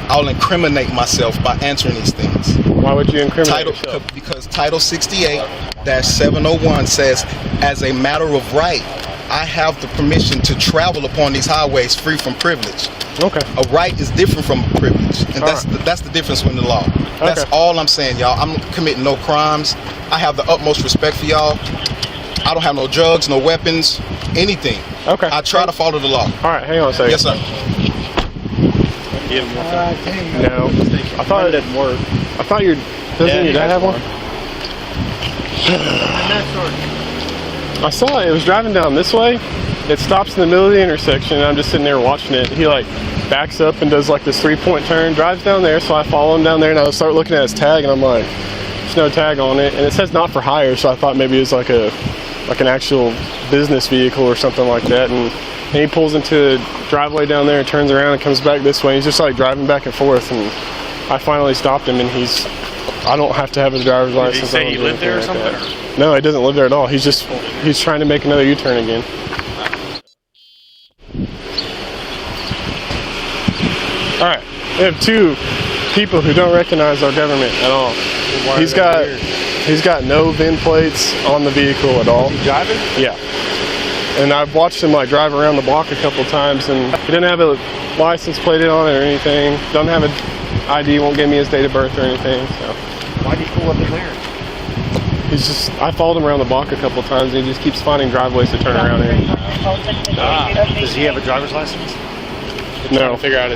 I'll incriminate myself by answering these things. Why would you incriminate yourself? Because Title 68-701 says, as a matter of right, I have the permission to travel upon these highways free from privilege. Okay. A right is different from a privilege, and that's the difference in the law. That's all I'm saying, y'all. I'm committing no crimes. I have the utmost respect for y'all. I don't have no drugs, no weapons, anything. Okay. I try to follow the law. All right, hang on a second. Yes, sir. No. I thought it didn't work. I thought doesn't your dad have one? I saw it. It was driving down this way. It stops in the middle of the intersection, and I'm just sitting there watching it. He like backs up and does like this 3-point turn, drives down there, so I follow him down there, and I start looking at his tag, and I'm like, there's no tag on it, and it says not for hire, so I thought maybe it was like an actual business vehicle or something like that, and he pulls into a driveway down there and turns around and comes back this way. He's just like driving back and forth, and I finally stopped him, and I don't have to have his driver's license. Did he say he lived there or something? No, he doesn't live there at all. He's trying to make another U-turn again. All right, we have two people who don't recognize our government at all. He's got no VIN plates on the vehicle at all. Is he driving? Yeah. And I've watched him like drive around the block a couple times, and he didn't have a license plate on it or anything. Doesn't have an ID, won't give me his date of birth or anything. So why'd he pull up in there? I followed him around the block a couple times, and he just keeps finding driveways to turn around in. Does he have a driver's license? No. Figure out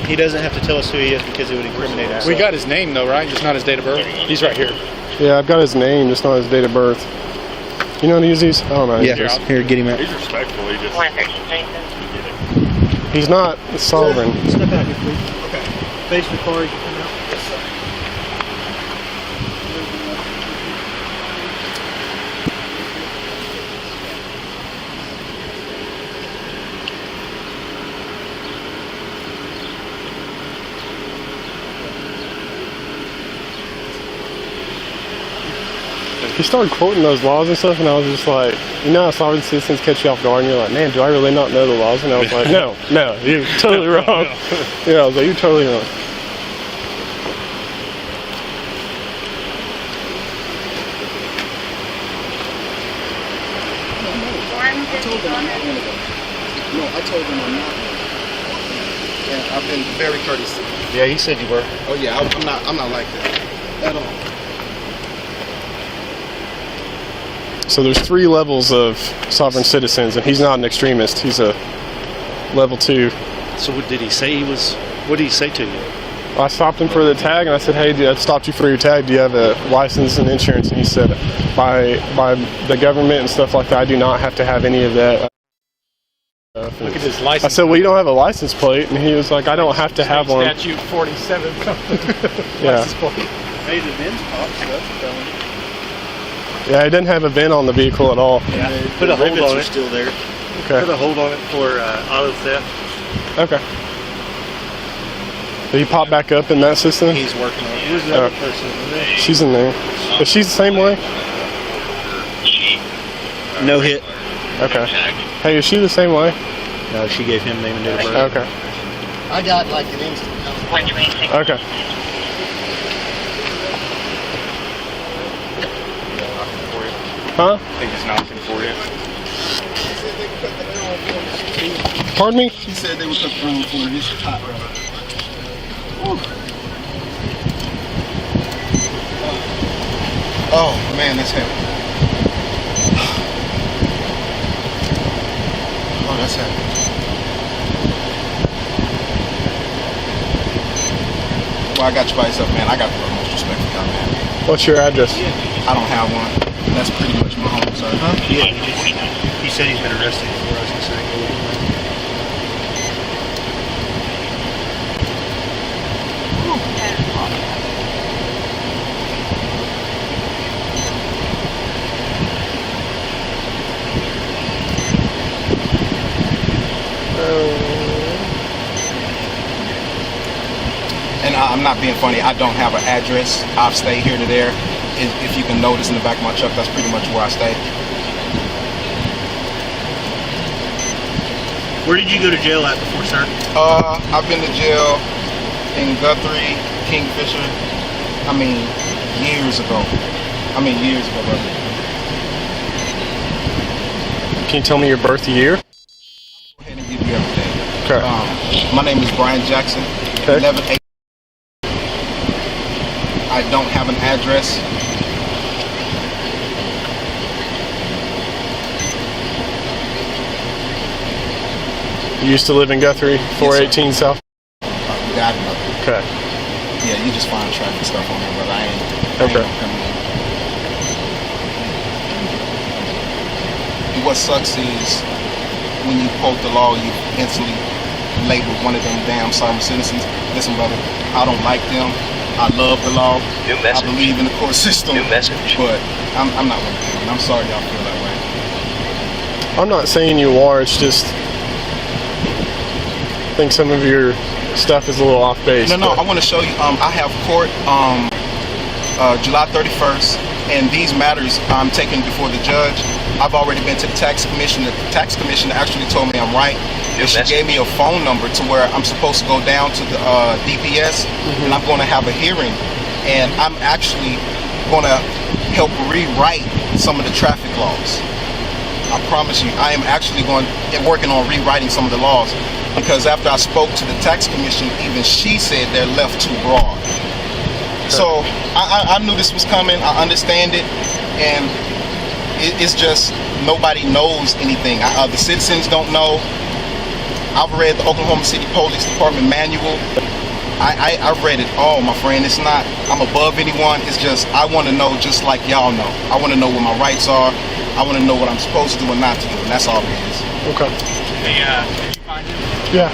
he doesn't have to tell us who he is because it would incriminate us. We got his name though, right? Just not his date of birth. He's right here. Yeah, I've got his name, just not his date of birth. You know how to use these? I don't know. Yeah, here, get him out. He's respectful. He's not sovereign. Step out here, please. Okay. Face the car as you come out. Yes, sir. He started quoting those laws and stuff, and I was just like, you know how sovereign citizens catch you off guard, and you're like, man, do I really not know the laws? And I was like, no, you're totally wrong. Yeah, I was like, you're totally wrong. I told them I'm not one of them. No, I told them I'm not one of them. And I've been very courteous. Yeah, you said you were. Oh yeah, I'm not like that at all. So there's 3 levels of sovereign citizens, and he's not an extremist. He's a level 2. So what did he say he was? What did he say to you? I stopped him for the tag, and I said, "Hey, I stopped you for your tag. Do you have a license and insurance?" And he said, "By the government and stuff like that, I do not have to have any of that." Look at his license. I said, "Well, you don't have a license plate," and he was like, "I don't have to have one." Statute 47 something. Yeah. License plate. Hey, the VIN's popped, so that's a felony. Yeah, he didn't have a VIN on the vehicle at all. Yeah. Put a hold on it. Still there. Okay. Put a hold on it for auto theft. Okay. Did he pop back up in that system? He's working on it. Who's the other person in there? She's in there. Is she the same way? No hit. Okay. Hey, is she the same way? No, she gave him name and date of birth. Okay. I got like an instant. Okay. Huh? I think it's knocking for you. Pardon me? He said they were cut around for this hot rubber. Oh man, that's heavy. Oh, that's heavy. Well, I got you by yourself, man. I got the most respect for y'all, man. What's your address? I don't have one. That's pretty much my home, sir. Huh? Yeah, he said he's been arrested before. I was gonna say. And I'm not being funny. I don't have an address. I've stayed here to there. If you can notice in the back of my truck, that's pretty much where I stay. Where did you go to jail at before, sir? I've been to jail in Guthrie, Kingfisher. I mean, years ago. Brother. Can you tell me your birth year? Go ahead and give you everything. Okay. My name is Brian Jackson. Okay. 11-8. I don't have an address. You used to live in Guthrie, 418 South? Got it. Okay. Yeah, you just find traffic stuff on there, brother. I ain't Okay. What sucks is when you quote the law, you instantly label one of them damn sovereign citizens. Listen, brother, I don't like them. I love the law. New message. I believe in the court system. New message. But I'm not one of them. And I'm sorry y'all feel that way. I'm not saying you are, it's just I think some of your stuff is a little off base. No, I want to show you. I have court July 31st, and these matters I'm taking before the judge. I've already been to the tax commission. The tax commission actually told me I'm right. And she gave me a phone number to where I'm supposed to go down to the DPS, and I'm going to have a hearing. And I'm actually going to help rewrite some of the traffic laws. I promise you, I am actually working on rewriting some of the laws, because after I spoke to the tax commission, even she said they're left too broad. So I knew this was coming. I understand it, and it's just nobody knows anything. The citizens don't know. I've read the Oklahoma City Police Department manual. I've read it all, my friend. It's not I'm above anyone. It's just I want to know, just like y'all know. I want to know what my rights are. I want to know what I'm supposed to do and not to do, and that's all it is. Okay. Hey, did you find him? Yeah.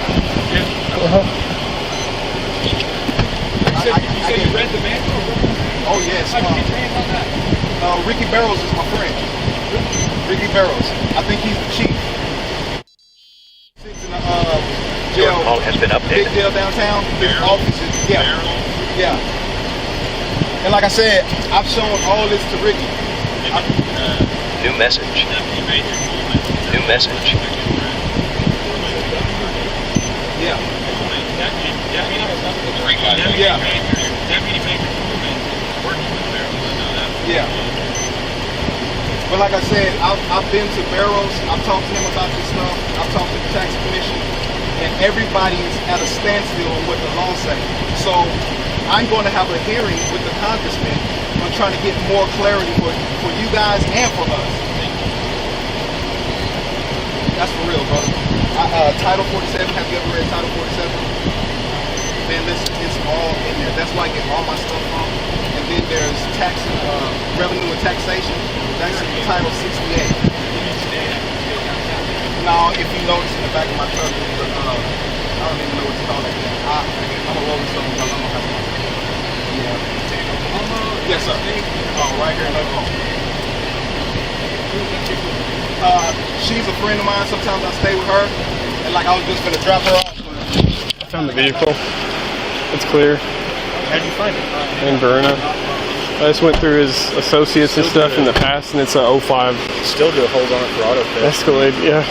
You said you read the manual? Oh, yes. How'd you get your hands on that? Ricky Barrows is my friend. Ricky Barrows. I think he's the chief. Sits in the Your jail. call has been Big updated. jail downtown. His offices. Yeah. Yeah. And like I said, I've shown all this to Ricky. New message. New message. Yeah. Yeah. Yeah. But like I said, I've been to Barrows. I've talked to him about this stuff. I've talked to the tax commission, and everybody's at a standstill on what the law says. So I'm going to have a hearing with the congressman on trying to get more clarity for you guys and for us. That's for real, brother. Title 47. Have you ever read Title 47? Man, it's all in there. That's where I get all my stuff from. And then there's tax, revenue and taxation. That's in Title 68. Now, if you notice in the back of my truck, I don't even know what to call it. I'm a rolling stone because I don't have my Yes, sir. Right here in Oklahoma. She's a friend of mine. Sometimes I stay with her. And like I was just going to drop her off. I found the vehicle. It's clear. How'd you find it? In Verona. I just went through his associates and stuff in the past, and it's a 05. Still do a hold on it for auto theft. Escalade, yeah.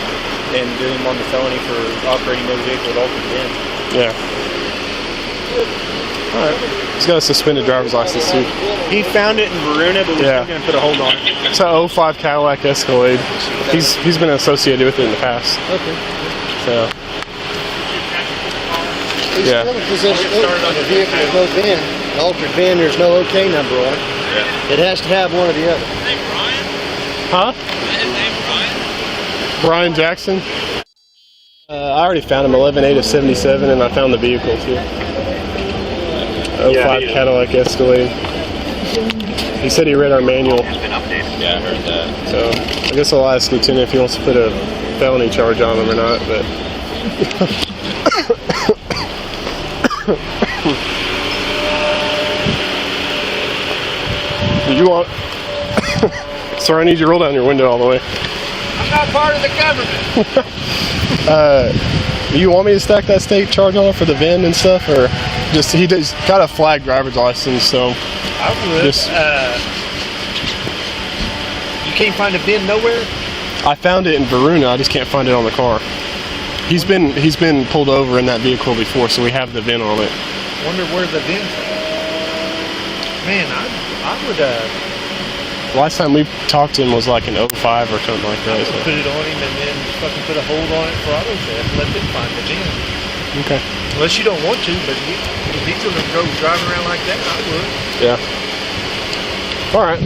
And do him on the felony for operating no vehicle with altered VIN. Yeah. Alright. He's got a suspended driver's license too. He found it in Verona, but we're still going to put a hold on it. It's a 05 Cadillac Escalade. He's been associated with it in the past. Okay. So. He's still in possession of a vehicle with no VIN. An altered VIN, there's no OK number on it. Yeah. It has to have one or the other. Huh? Brian Jackson? I already found him 11/8 of 77, and I found the vehicle too. 05 Cadillac Escalade. He said he read our manual. Yeah, I heard that. So I guess I'll ask Lieutenant if he wants to put a felony charge on him or not. But do you want? Sorry, I need you to roll down your window all the way. I'm not part of the government. Do you want me to stack that state charge on for the VIN and stuff, or just he's got a flag driver's license, so I would. You can't find a VIN nowhere? I found it in Verona. I just can't find it on the car. He's been pulled over in that vehicle before, so we have the VIN on it. Wonder where the VIN's at. Man, I would. Last time we talked to him was like an 05 or something like that. So. Put it on him and then fucking put a hold on it for auto theft. Let them find the VIN. Okay. Unless you don't want to, but if he's gonna go driving around like that, I would. Yeah. All right.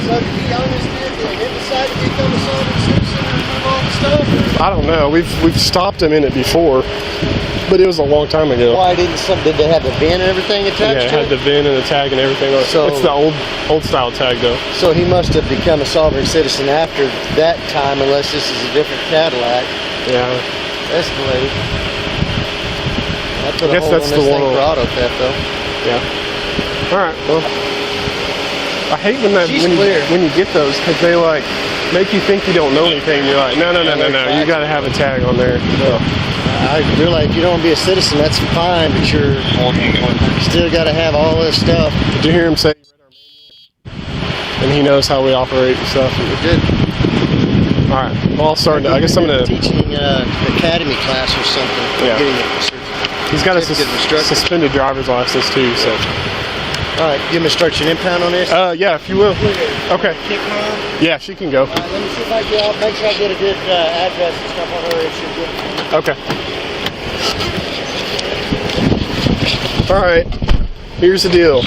So to be honest, did he decide to become a sovereign citizen and move all the stuff? I don't know. We've stopped him in it before, but it was a long time ago. Why did they have the VIN and everything attached to it? Yeah, it had the VIN and the tag and everything on it. So, it's the old style tag though. So he must have become a sovereign citizen after that time, unless this is a different Cadillac. Yeah. Escalade. I guess that's the one for auto theft though. Yeah. All right. Well, I hate when you get those because they like make you think you don't know anything. You're like, no. You got to have a tag on there. So. I realize you don't want to be a citizen. That's fine, but you still got to have all this stuff. Did you hear him say he read our manual? And he knows how we operate and stuff. Good. All right. Well, I'll start. I guess I'm gonna teaching academy class or something. Yeah. He's got a suspended driver's license too. So. All right, you want me to start your impound on this? Yeah, if you will. Okay. Yeah, she can go. Let me see if I can. I'll make sure I get a good address and stuff on her. If she's good. Okay. All right. Here's the deal.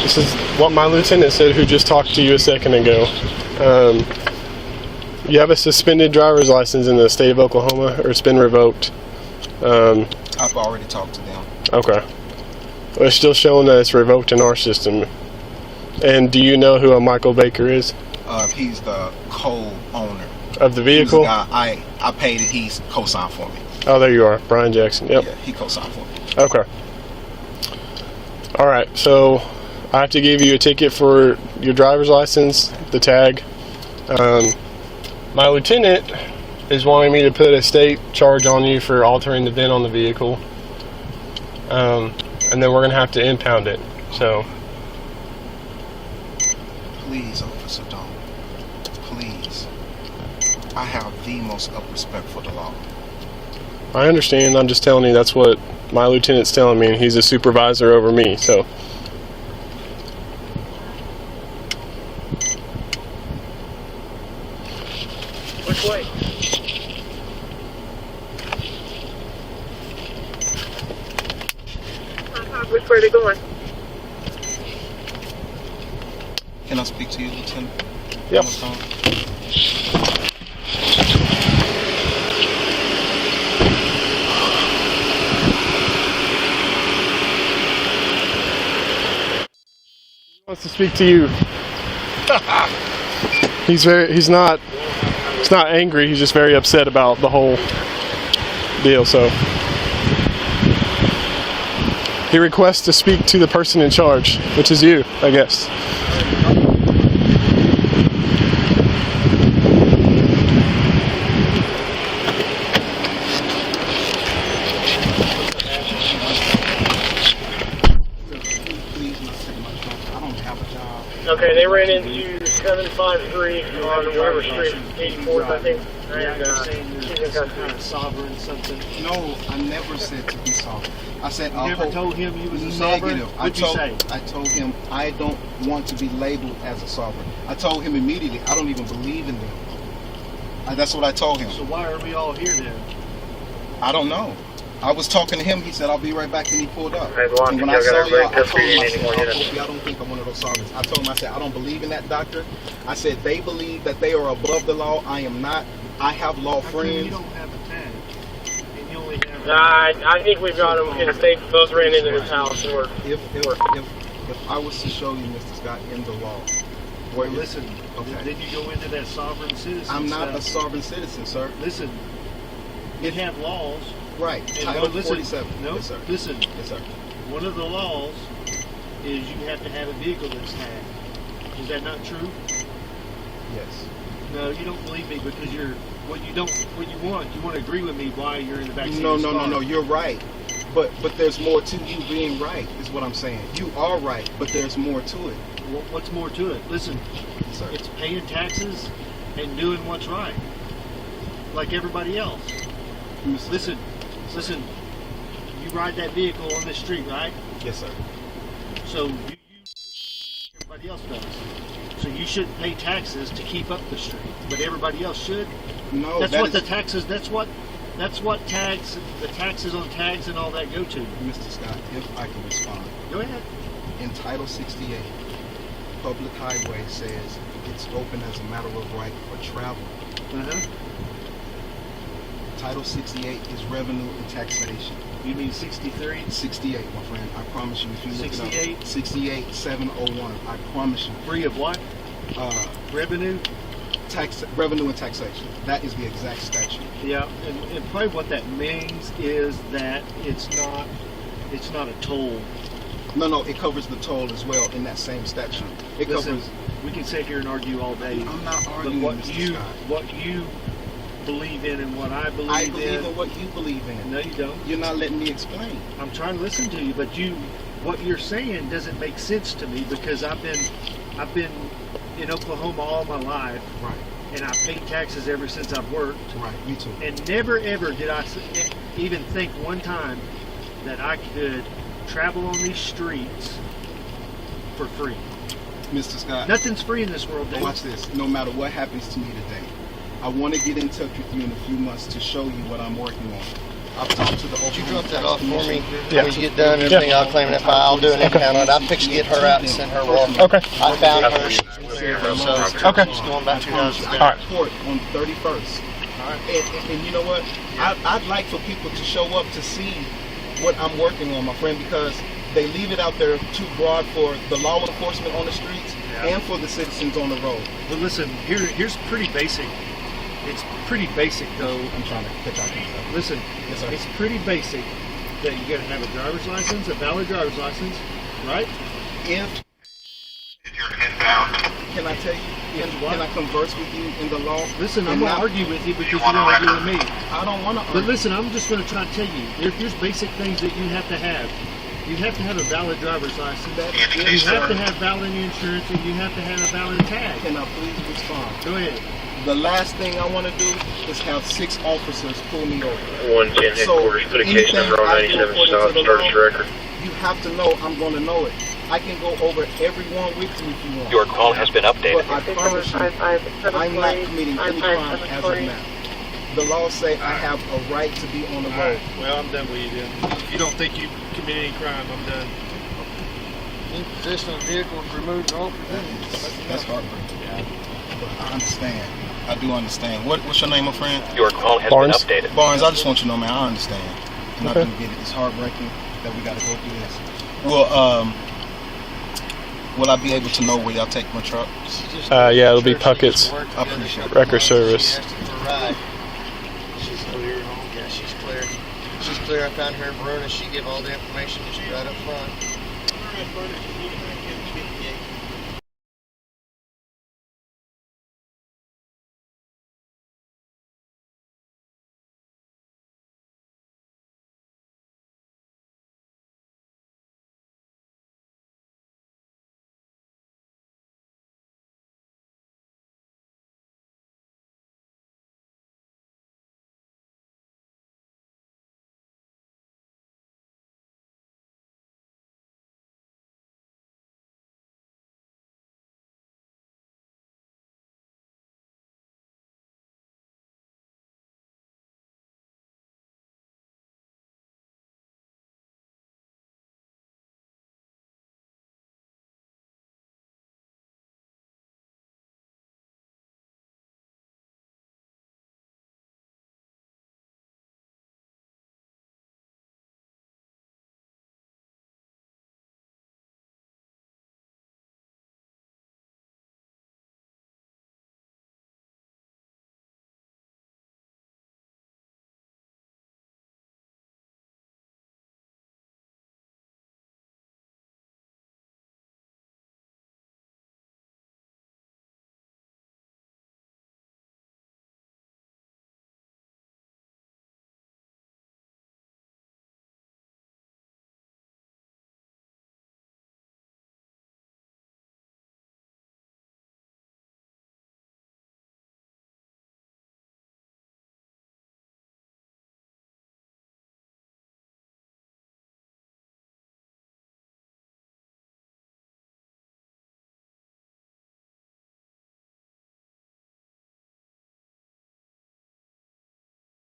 This is what my lieutenant said, who just talked to you a second ago. You have a suspended driver's license in the state of Oklahoma, or it's been revoked. I've already talked to them. Okay. Well, it's still showing that it's revoked in our system. And do you know who a Michael Baker is? He's the co-owner of the vehicle. I paid it. He's co-signed for me. Oh, there you are, Brian Jackson. Yep. Yeah, he co-signed for me. Okay. All right. So I have to give you a ticket for your driver's license, the tag. My lieutenant is wanting me to put a state charge on you for altering the VIN on the vehicle. And then we're going to have to impound it. So. Please, Officer Don. Please. I have the most up respect for the law. I understand. I'm just telling you that's what my lieutenant's telling me, and he's a supervisor over me, so. Which way? Which way are they going? Can I speak to you, Lieutenant? Yes. He wants to speak to you. He's not angry, he's just very upset about the whole deal, so. He requests to speak to the person in charge, which is you, I guess. Okay, they ran into 753 on River Street, 84th, I think. And, sovereign something. No, I never said to be sovereign. I said you never told him he was a sovereign? What'd you say? I told him I don't want to be labeled as a sovereign. I told him immediately I don't even believe in them. That's what I told him. So why are we all here then? I don't know. I was talking to him. He said, "I'll be right back," and he pulled up. Hey, and when I saw y'all, I told him, I said, I don't think I'm one of those sovereigns. I told him, I said, I don't believe in that doctor. I said, they believe that they are above the law. I am not. I have law friends. You don't have a tag. And you only have I think we've got them in state. Those ran into his house. If I was to show you, Mr. Scott, in the law. Well, listen, then you go into that sovereign citizen I'm not stuff. a sovereign citizen, sir. Listen, you have laws. Right. Title 47. No, yes, sir. Listen. Yes, sir. One of the laws is you have to have a vehicle that's tagged. Is that not true? Yes. No, you don't believe me because you're what you want to agree with me why you're in the backseat. No. You're right. But there's more to you being right, is what I'm saying. You are right, but there's more to it. What's more to it? Listen, sir. It's paying taxes and doing what's right, like everybody else. Listen. You ride that vehicle on this street, right? Yes, sir. So you everybody else does. So you shouldn't pay taxes to keep up the street, but everybody else should. No, that's what the taxes. That's what tags. The taxes on tags and all that go to. Mr. Scott, if I can respond. Go ahead. In Title 68, public highway says it's open as a matter of right for travel. Title 68 is revenue and taxation. You mean 63? 68, my friend. I promise you. If you look 68? it up. 68, 701. I promise you. Free of what? Revenue? Revenue and taxation. That is the exact statute. Yeah, and probably what that means is that it's not a toll. No, it covers the toll as well in that same statute. It covers. We can sit here and argue all day. I'm not arguing, but Mr. Scott. What you believe in and what I believe in. I believe in what you believe in. No, you don't. You're not letting me explain. I'm trying to listen to you, but what you're saying doesn't make sense to me because I've been in Oklahoma all my life. Right. And I paid taxes ever since I've worked. Right, me too. And never ever did I even think one time that I could travel on these streets for free. Mr. Scott. Nothing's free in this world, dude. Watch this. No matter what happens to me today, I want to get in touch with you in a few months to show you what I'm working on. I've talked to the Oklahoma. Could you drop that off for me? Yeah. When you get done, everything, I'll claim that file. I'll do an impound on it. I'll fix to get her out and send her off. Okay. I found her. She's clear. So okay. She's going back to your house. I got court on 31st. All right. And you know what? I'd like for people to show up to see what I'm working on, my friend, because they leave it out there too broad for the law enforcement on the streets and for the citizens on the road. But listen, here's pretty basic. It's pretty basic, though. I'm trying to catch up. Listen, it's pretty basic that you got to have a driver's license, a valid driver's license, right? If you're inbound, can I tell you? Can I converse with you in the law? Listen, I'm going to argue with you because you don't argue with me. I don't want to argue. But listen, I'm just going to try to tell you. Here's basic things that you have to have. You have to have a valid driver's license. You have to have valid insurance, and you have to have a valid tag. Can I please respond? Go ahead. The last thing I want to do is have 6 officers pull me over. 110 headquarters, put a case number on 97 stop, start a record. You have to know I'm going to know it. I can go over every one with you if you want. Your call has been updated. But I promise you, I'm not committing any crime as of now. The law say I have a right to be on the road. Well, I'm done with you then. If you don't think you committed any crime, I'm done. In possession of the vehicle and removed all That's heartbreaking. But I understand. I do understand. What's your name, my friend? Your call has Barnes. been updated. Barnes, I just want you to know, man, I understand. And Okay. I do get it. It's heartbreaking that we got to go through this. Well, will I be able to know where y'all take my truck? Yeah, it'll be Puckett's I appreciate it. Record Service. She's clear. Yeah, she's clear. She's clear. I found her in Verona. She gave all the information just right up front.